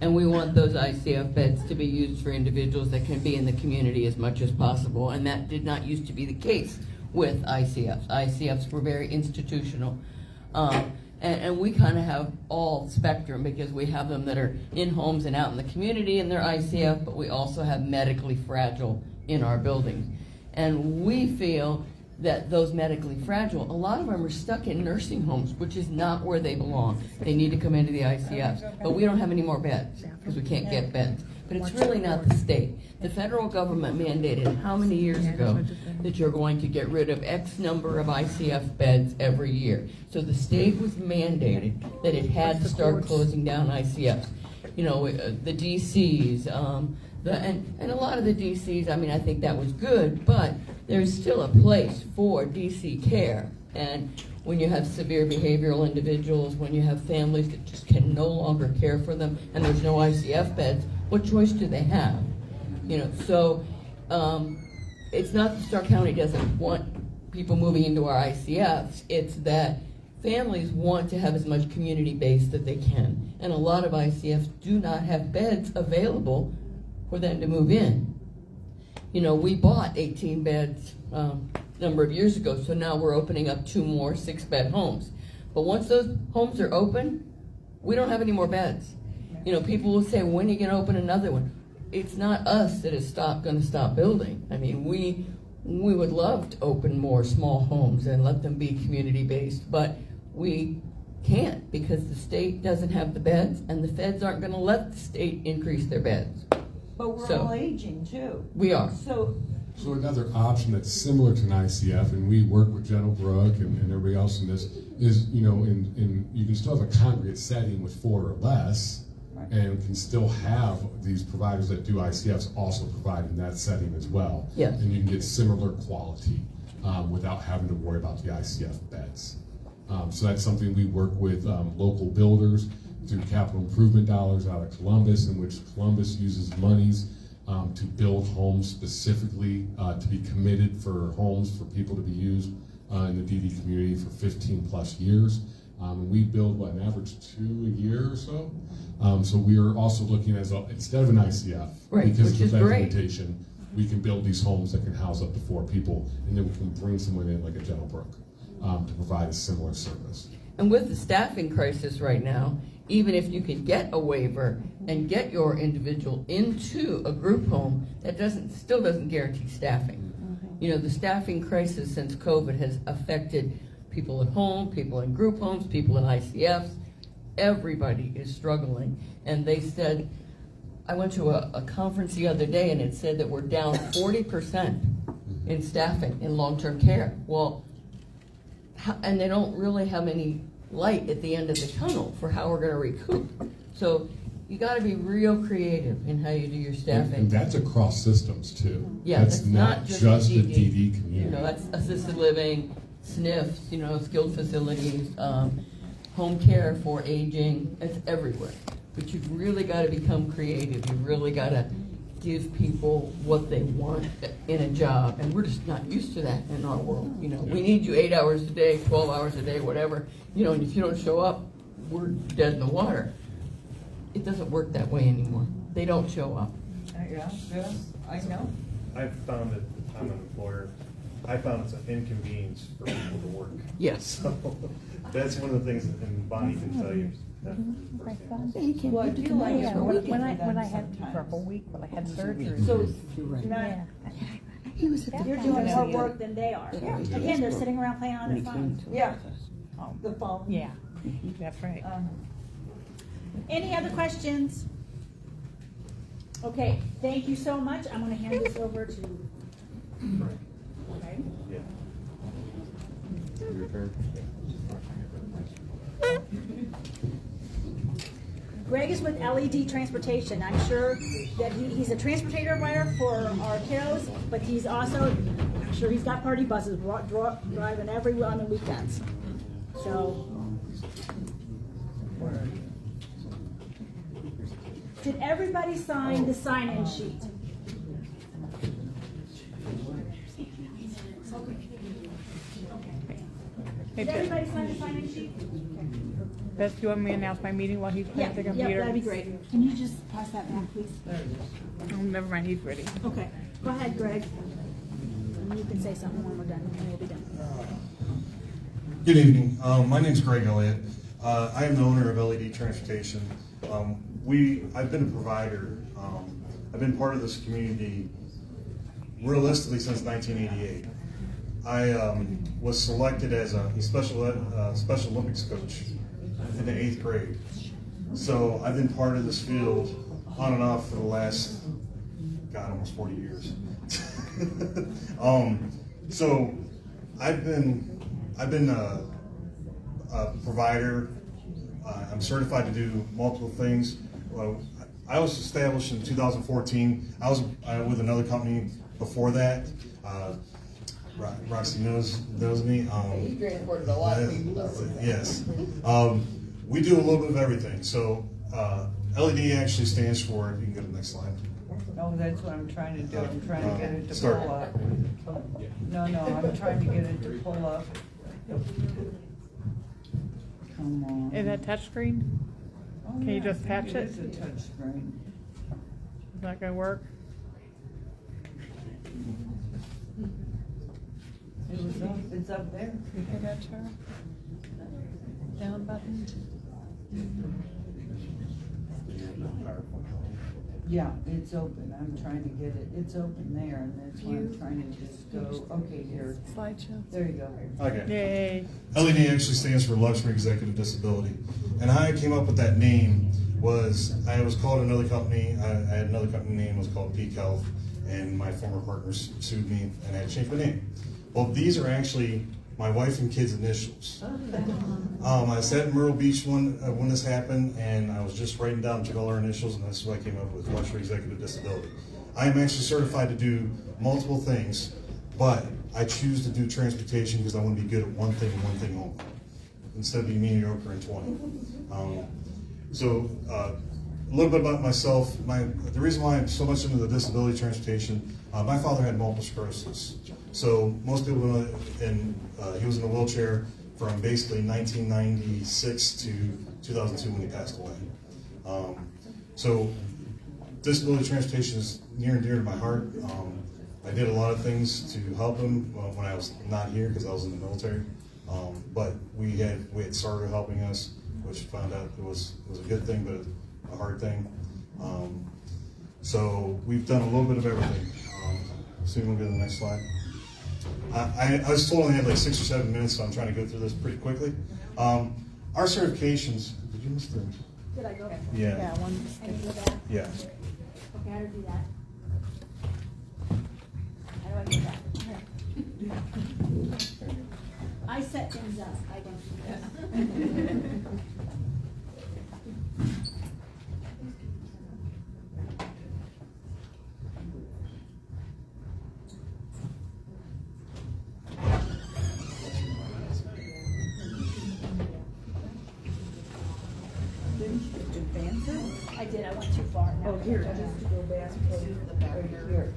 And we want those ICF beds to be used for individuals that can be in the community as much as possible. And that did not used to be the case with ICFs. ICFs were very institutional. And we kind of have all spectrum because we have them that are in homes and out in the community and they're ICF, but we also have medically fragile in our buildings. And we feel that those medically fragile, a lot of them are stuck in nursing homes, which is not where they belong. They need to come into the ICFs. But we don't have any more beds because we can't get beds. But it's really not the state. The federal government mandated how many years ago that you're going to get rid of X number of ICF beds every year. So the state was mandated that it had to start closing down ICFs. You know, the DCs, and a lot of the DCs, I mean, I think that was good, but there's still a place for DC care. And when you have severe behavioral individuals, when you have families that just can no longer care for them, and there's no ICF beds, what choice do they have? You know, so it's not that Stark County doesn't want people moving into our ICFs, it's that families want to have as much community base that they can. And a lot of ICFs do not have beds available for them to move in. You know, we bought 18 beds a number of years ago, so now we're opening up 2 more 6-bed homes. But once those homes are open, we don't have any more beds. You know, people will say, when are you going to open another one? It's not us that is going to stop building. I mean, we would love to open more small homes and let them be community-based, but we can't because the state doesn't have the beds, and the feds aren't going to let the state increase their beds. But we're all aging too. We are. So another option that's similar to an ICF, and we work with General Brook and everybody else in this, is, you know, you can still have a congregate setting with 4 or less, and can still have these providers that do ICFs also provide in that setting as well. Yes. And you can get similar quality without having to worry about the ICF beds. So that's something we work with local builders through capital improvement dollars out of Columbus, in which Columbus uses monies to build homes specifically to be committed for homes for people to be used in the DD community for 15 plus years. We build, an average 2 a year or so. So we are also looking as instead of an ICF, because of the limitation, we can build these homes that can house up to 4 people, and then we can bring someone in like a General Brook to provide a similar service. And with the staffing crisis right now, even if you can get a waiver and get your individual into a group home, that still doesn't guarantee staffing. You know, the staffing crisis since COVID has affected people at home, people in group homes, people in ICFs. Everybody is struggling. And they said, I went to a conference the other day and it said that we're down 40% in staffing in long-term care. Well, and they don't really have any light at the end of the tunnel for how we're going to recoup. So you got to be real creative in how you do your staffing. And that's across systems too. Yeah, that's not just the DD community. You know, that's assisted living, SNFs, you know, skilled facilities, home care for aging. It's everywhere. But you've really got to become creative. You've really got to give people what they want in a job, and we're just not used to that in our world. You know, we need you 8 hours a day, 12 hours a day, whatever. You know, and if you don't show up, we're dead in the water. It doesn't work that way anymore. They don't show up. Yeah, yes, I know. I've found that I'm an employer. I found it's an inconvenience for people to work. Yes. So that's one of the things, and Bonnie can tell you. Well, I do like it when I had for a whole week when I had surgery. So You're right. not, He was you're doing more work than they are. Yeah. Again, they're sitting around playing on their phones. Yeah. The phone. Yeah, that's right. Any other questions? Okay, thank you so much. I'm gonna hand this over to. Okay. Yeah. Your turn. Greg is with LED Transportation. I'm sure that he's a transportator writer for our kiddos, but he's also, I'm sure he's got party buses driving everywhere on the weekends. So. Did everybody sign the sign-in sheet? Did everybody sign the sign-in sheet? Beth, do you want me to announce my meeting while he's playing the computer? Yeah, that'd be great. Can you just pass that back, please? Oh, never mind, he's ready. Okay, go ahead, Greg. And you can say something when we're done, and we'll be done. Good evening. My name's Greg Elliott. I am the owner of LED Transportation. I've been a provider. I've been part of this community realistically since 1988. I was selected as a Special Olympics coach in the 8th grade. So I've been part of this field on and off for the last, almost 40 years. So I've been a provider. I'm certified to do multiple things. Well, I was established in 2014. I was with another company before that. Roxy knows me. You transported a lot of people though. Yes. We do a little bit of everything. So LED actually stands for, you can go to the next slide. No, that's what I'm trying to do. I'm trying to get it to Start. pull up. No, I'm trying to get it to pull up. Come on. Is that touchscreen? Oh, Can you yeah, just I patch think it? It is a touch screen. Is that gonna work? It's up there. You hear that, Tara? Down button. Yeah, it's open. I'm trying to get it. It's open there, and that's why I'm trying to just go. Okay, here. Slideshow. There you go. Okay. Yay. LED actually stands for Luxury Executive Disability. And how I came up with that name was I was called another company. I had another company name was called Peak Health, and my former partners sued me and I had to change my name. Well, these are actually my wife and kids' initials. I sat in Myrtle Beach when this happened, and I was just writing down all our initials, and that's what I came up with, Luxury Executive Disability. I am actually certified to do multiple things, but I choose to do transportation because I want to be good at one thing and one thing only, instead of being mediocre in 20. A little bit about myself. The reason why I'm so much into the disability transportation, my father had multiple sclerosis. So most people know, and he was in a wheelchair from basically 1996 to 2002 when he passed away. So disability transportation is near and dear to my heart. I did a lot of things to help him when I was not here because I was in the military. But we had started helping us, which found out it was a good thing, but a hard thing. So we've done a little bit of everything. So we'll go to the next slide. I was told I had like 6 or 7 minutes, so I'm trying to go through this pretty quickly. Our certifications. Did you miss the? Did I go? Yeah. Yeah, one. I need to go back. Yeah. Okay, how do I do that? How do I do that? I set things up. I don't do that. Advance it? I did. I went too far. Now Oh, here, I just have to go back to here.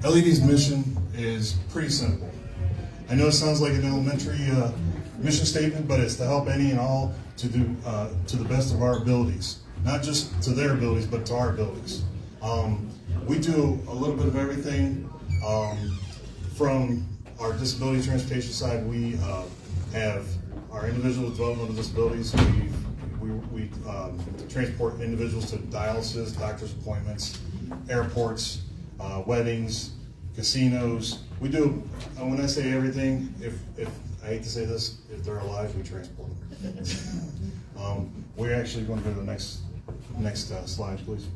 LED's mission is pretty simple. I know it sounds like an elementary mission statement, but it's to help any and all to do to the best of our abilities. not just to their abilities, but to our abilities. We do a little bit of everything. From our disability transportation side, we have our individual development of disabilities. We transport individuals to dialysis, doctor's appointments, airports, weddings, casinos. We do, when I say everything, if I hate to say this, if they're alive, we transport them. We're actually going to go to the next slide, please.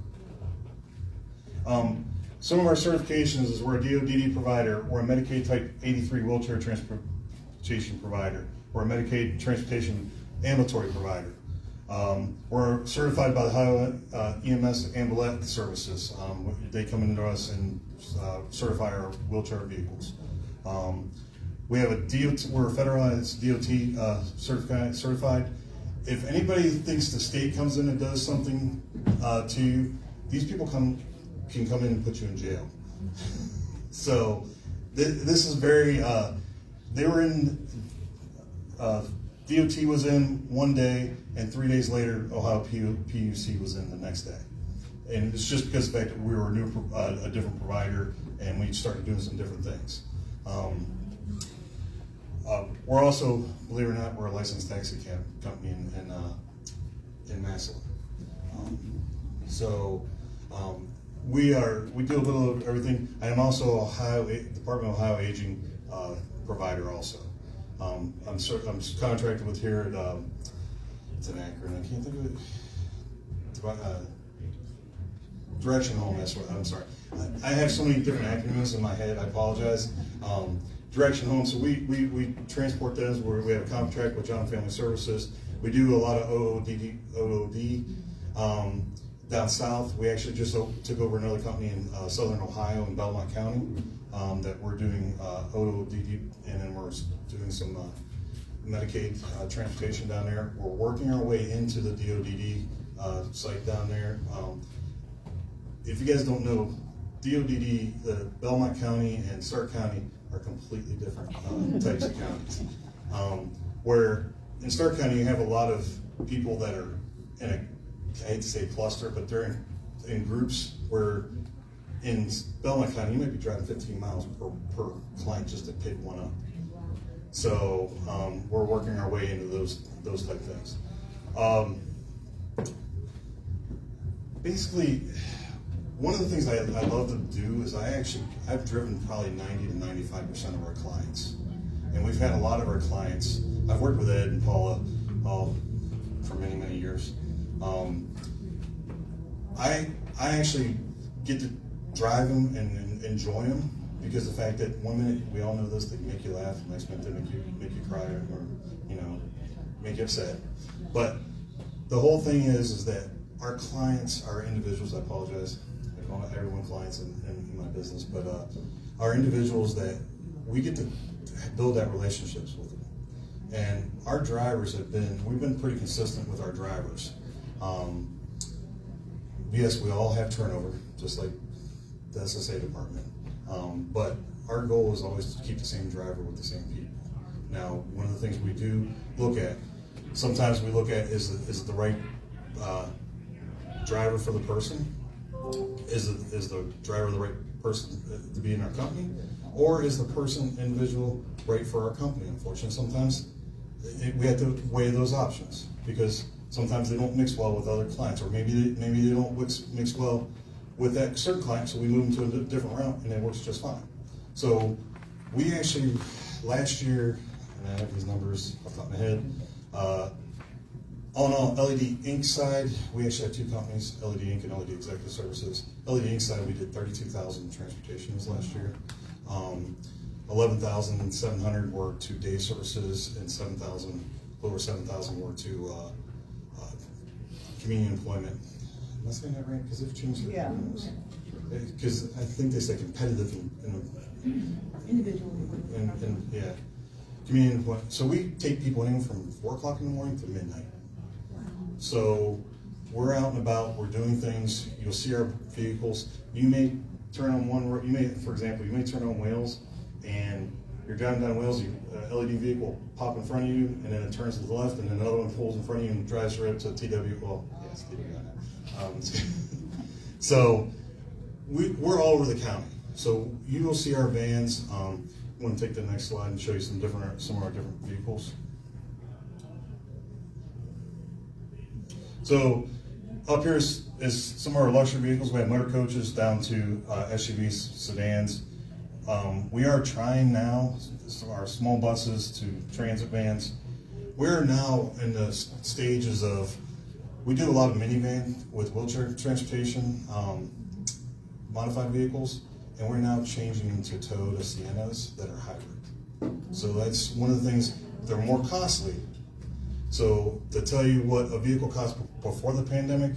Some of our certifications is we're a DODD provider, we're a Medicaid Type 83 wheelchair transportation provider, we're a Medicaid transportation ambulatory provider. We're certified by the Ohio EMS ambulance services. They come into us and certify our wheelchair vehicles. We have a DOT, we're a federalized DOT certified. If anybody thinks the state comes in and does something to you, these people can come in and put you in jail. So this is very, they were in, DOT was in one day, and 3 days later, Ohio PUC was in the next day. And it's just because of the fact that we were a different provider, and we started doing some different things. We're also, believe it or not, we're a licensed taxi cab company in Massillon. We do a little of everything. I am also a Department of Ohio Aging provider also. I'm contracted with here at, it's an acronym, I can't think of it. Direction Home, that's what, I'm sorry. I have so many different acronyms in my head, I apologize. Direction Home, so we transport those, we have a contract with John Family Services. We do a lot of OOD. Down south, we actually just took over another company in southern Ohio in Belmont County that we're doing OOD, and then we're doing some Medicaid transportation down there. We're working our way into the DODD site down there. If you guys don't know, DODD, the Belmont County and Stark County are completely different types of counties. Where in Stark County you have a lot of people that are in a, I hate to say cluster, but they're in groups, where in Belmont County you might be driving 15 miles per client just to pick one up. So we're working our way into those type of things. Basically, one of the things I love to do is I've driven probably 90 to 95% of our clients. And we've had a lot of our clients, I've worked with Ed and Paula for many, many years. I actually get to drive them and enjoy them, because the fact that 1 minute, we all know this, they make you laugh, and next minute they make you cry, or make you upset. But the whole thing is that our clients, our individuals, I apologize, I call everyone clients in my business, but our individuals that we get to build that relationships with them. And our drivers we've been pretty consistent with our drivers. Yes, we all have turnover, just like the SSA department. But our goal is always to keep the same driver with the same people. Now, one of the things we do look at, sometimes we look at is the right driver for the person? Is the driver the right person to be in our company? Or is the individual right for our company? Unfortunately, sometimes we have to weigh those options, because sometimes they don't mix well with other clients, or maybe they don't mix well with that certain client, so we move them to a different route, and it works just fine. So we actually, last year, and I have these numbers off the top of my head, all in all, LED Inc. side, we actually have two companies, LED Inc. and LED Executive Services. LED Inc. side, we did 32,000 transportations last year. 11,700 were to day services, and 7,000, over 7,000 were to community employment. Am I saying that right? Because they've changed the terms. Because I think they say competitive individual. Yeah, community employment. So we take people in from 4 o'clock in the morning to midnight. So we're out and about, we're doing things, you'll see our vehicles. You may turn on one road, for example, you may turn on Wales, and you're driving down Wales, LED vehicle will pop in front of you, and then it turns to the left, and then another one pulls in front of you and drives right up to TW. Well, yeah, Stevie got it. So we're all over the county. So you will see our vans. I want to take the next slide and show you some of our different vehicles. So up here is some of our luxury vehicles. We have motor coaches down to SUVs, sedans. We are trying now our small buses to transit vans. We're now in the stages of, we do a lot of minivan with wheelchair transportation, modified vehicles, and we're now changing into Toyota Siennas that are hybrid. So that's one of the things, they're more costly. So to tell you what a vehicle cost before the pandemic,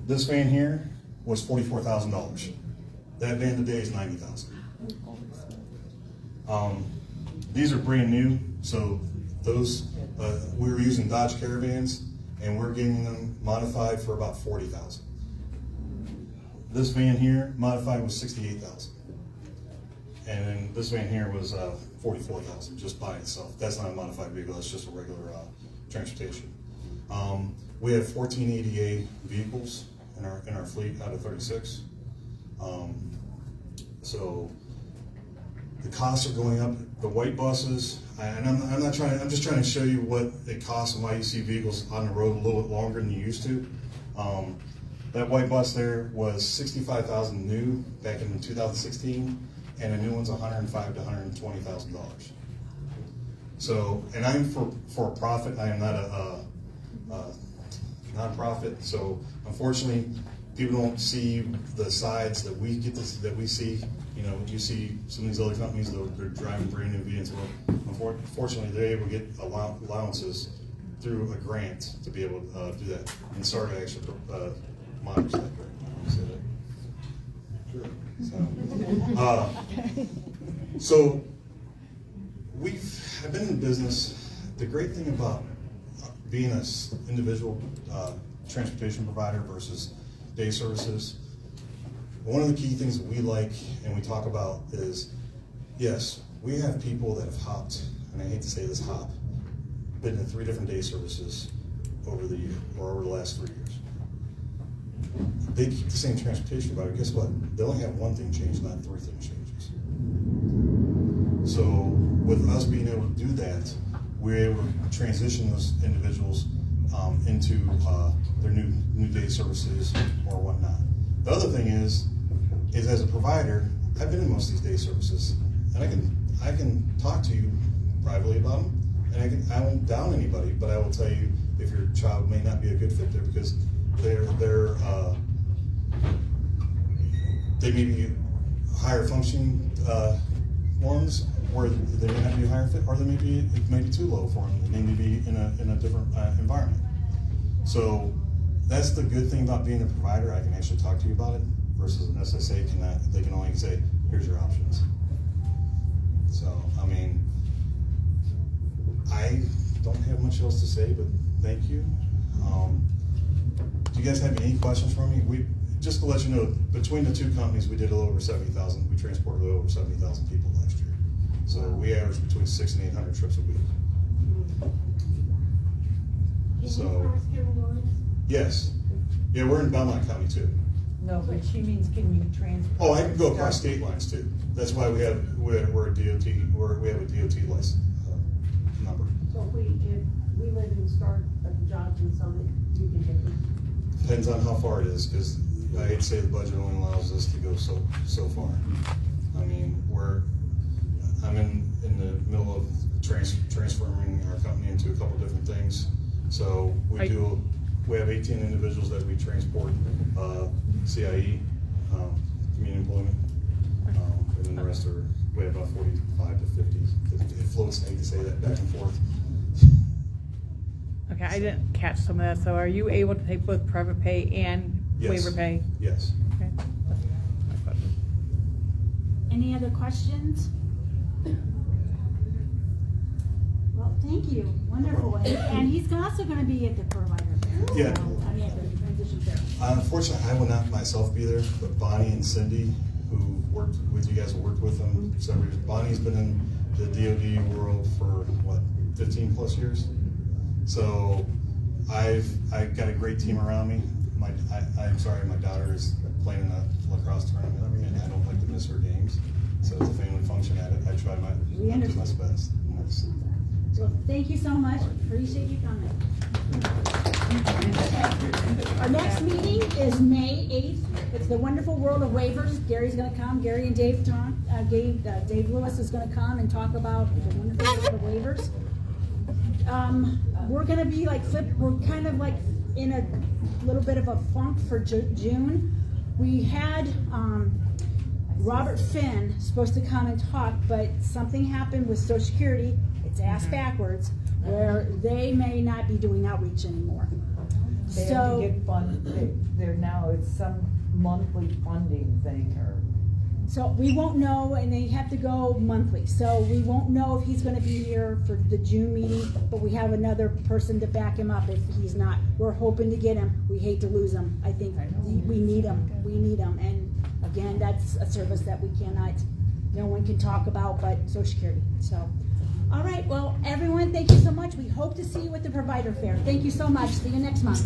this van here was $44,000. That van today is $90,000. These are brand new, so those we were using Dodge Caravans, and we're getting them modified for about $40,000. This van here modified was $68,000, and then this van here was $44,000 just by itself. That's not a modified vehicle; that's just a regular transportation. We have 14 ADA vehicles in our fleet out of 36. So the costs are going up. The white buses, and I'm just trying to show you what it costs and why you see vehicles on the road a little bit longer than you used to. That white bus there was $65,000 new back in 2016, and a new one's $105,000 to $120,000. So, and I'm for a profit. I am not a nonprofit. So, unfortunately, people don't see the sides that we get that we see. You know, you see some of these other companies, they're driving brand new vehicles. Unfortunately, they're able to get allowances through a grant to be able to do that. And sorry to actually monitor that. Sure. So I've been in business. The great thing about being an individual transportation provider versus day services, one of the key things that we like and we talk about is, yes, we have people that have hopped, and I hate to say this, been in 3 different day services over the year or over the last 3 years. They keep the same transportation provider. Guess what? They only have one thing changed, not 3 things changes. So with us being able to do that, we're able to transition those individuals into their new day services or whatnot. The other thing is as a provider, I've been in most of these day services, and I can talk to you privately about them, and I won't down anybody, but I will tell you if your child may not be a good fit there because they may be higher functioning ones, or they may not be a higher fit, or it may be too low for them. They may be in a different environment. So that's the good thing about being a provider. I can actually talk to you about it versus an SSA cannot. They can only say, "Here's your options." So I mean, I don't have much else to say, but thank you. Do you guys have any questions for me? Just to let you know, between the 2 companies, we did a little over 70,000. We transported a little over 70,000 people last year. So we averaged between 600 and 800 trips a week. So, yes. Yeah, we're in Belmont County too. No, but she means can you transport? Oh, I can go across state lines too. That's why we're a DOT. We have a DOT license number. So if we live and start a job in Summit, you can take it? Depends on how far it is, because I hate to say the budget only allows us to go so far. I mean, I'm in the middle of transforming our company into a couple different things. So we have 18 individuals that we transport, CIE, community employment, and then the rest we have about 45 to 50. It floats, I hate to say that, back and forth. Okay, I didn't catch some of that. So are you able to take both private pay and waiver pay? Yes. Okay. That's my question. Any other questions? Well, thank you. Wonderful. And he's also going to be at the provider fair. Yeah. I mean, at the transition fair. Unfortunately, I will not myself be there, but Bonnie and Cindy, who worked with you guys, have worked with them several years. Bonnie's been in the DoD world for, 15 plus years? So I've got a great team around me. I'm sorry, my daughter is playing in a lacrosse tournament, and I don't like to miss her games. So it's a family function at it. I try my best. Well, thank you so much. Appreciate you coming. Our next meeting is May 8th. It's the Wonderful World of Waivers. Gary's going to come. Gary and Dave Lewis is going to come and talk about the Wonderful World of Waivers. We're going to be like we're kind of like in a little bit of a funk for June. We had Robert Finn supposed to come and talk, but something happened with Social Security. It's ass backwards, where they may not be doing outreach anymore. They have to get funded. They're now, it's some monthly funding thing or. So we won't know, and they have to go monthly. So we won't know if he's going to be here for the June meeting, but we have another person to back him up if he's not. We're hoping to get him. We hate to lose him. I think we need him. We need him. And again, that's a service that we cannot, no one can talk about but Social Security. So, all right, well, everyone, thank you so much. We hope to see you at the Provider Fair. Thank you so much. See you next month.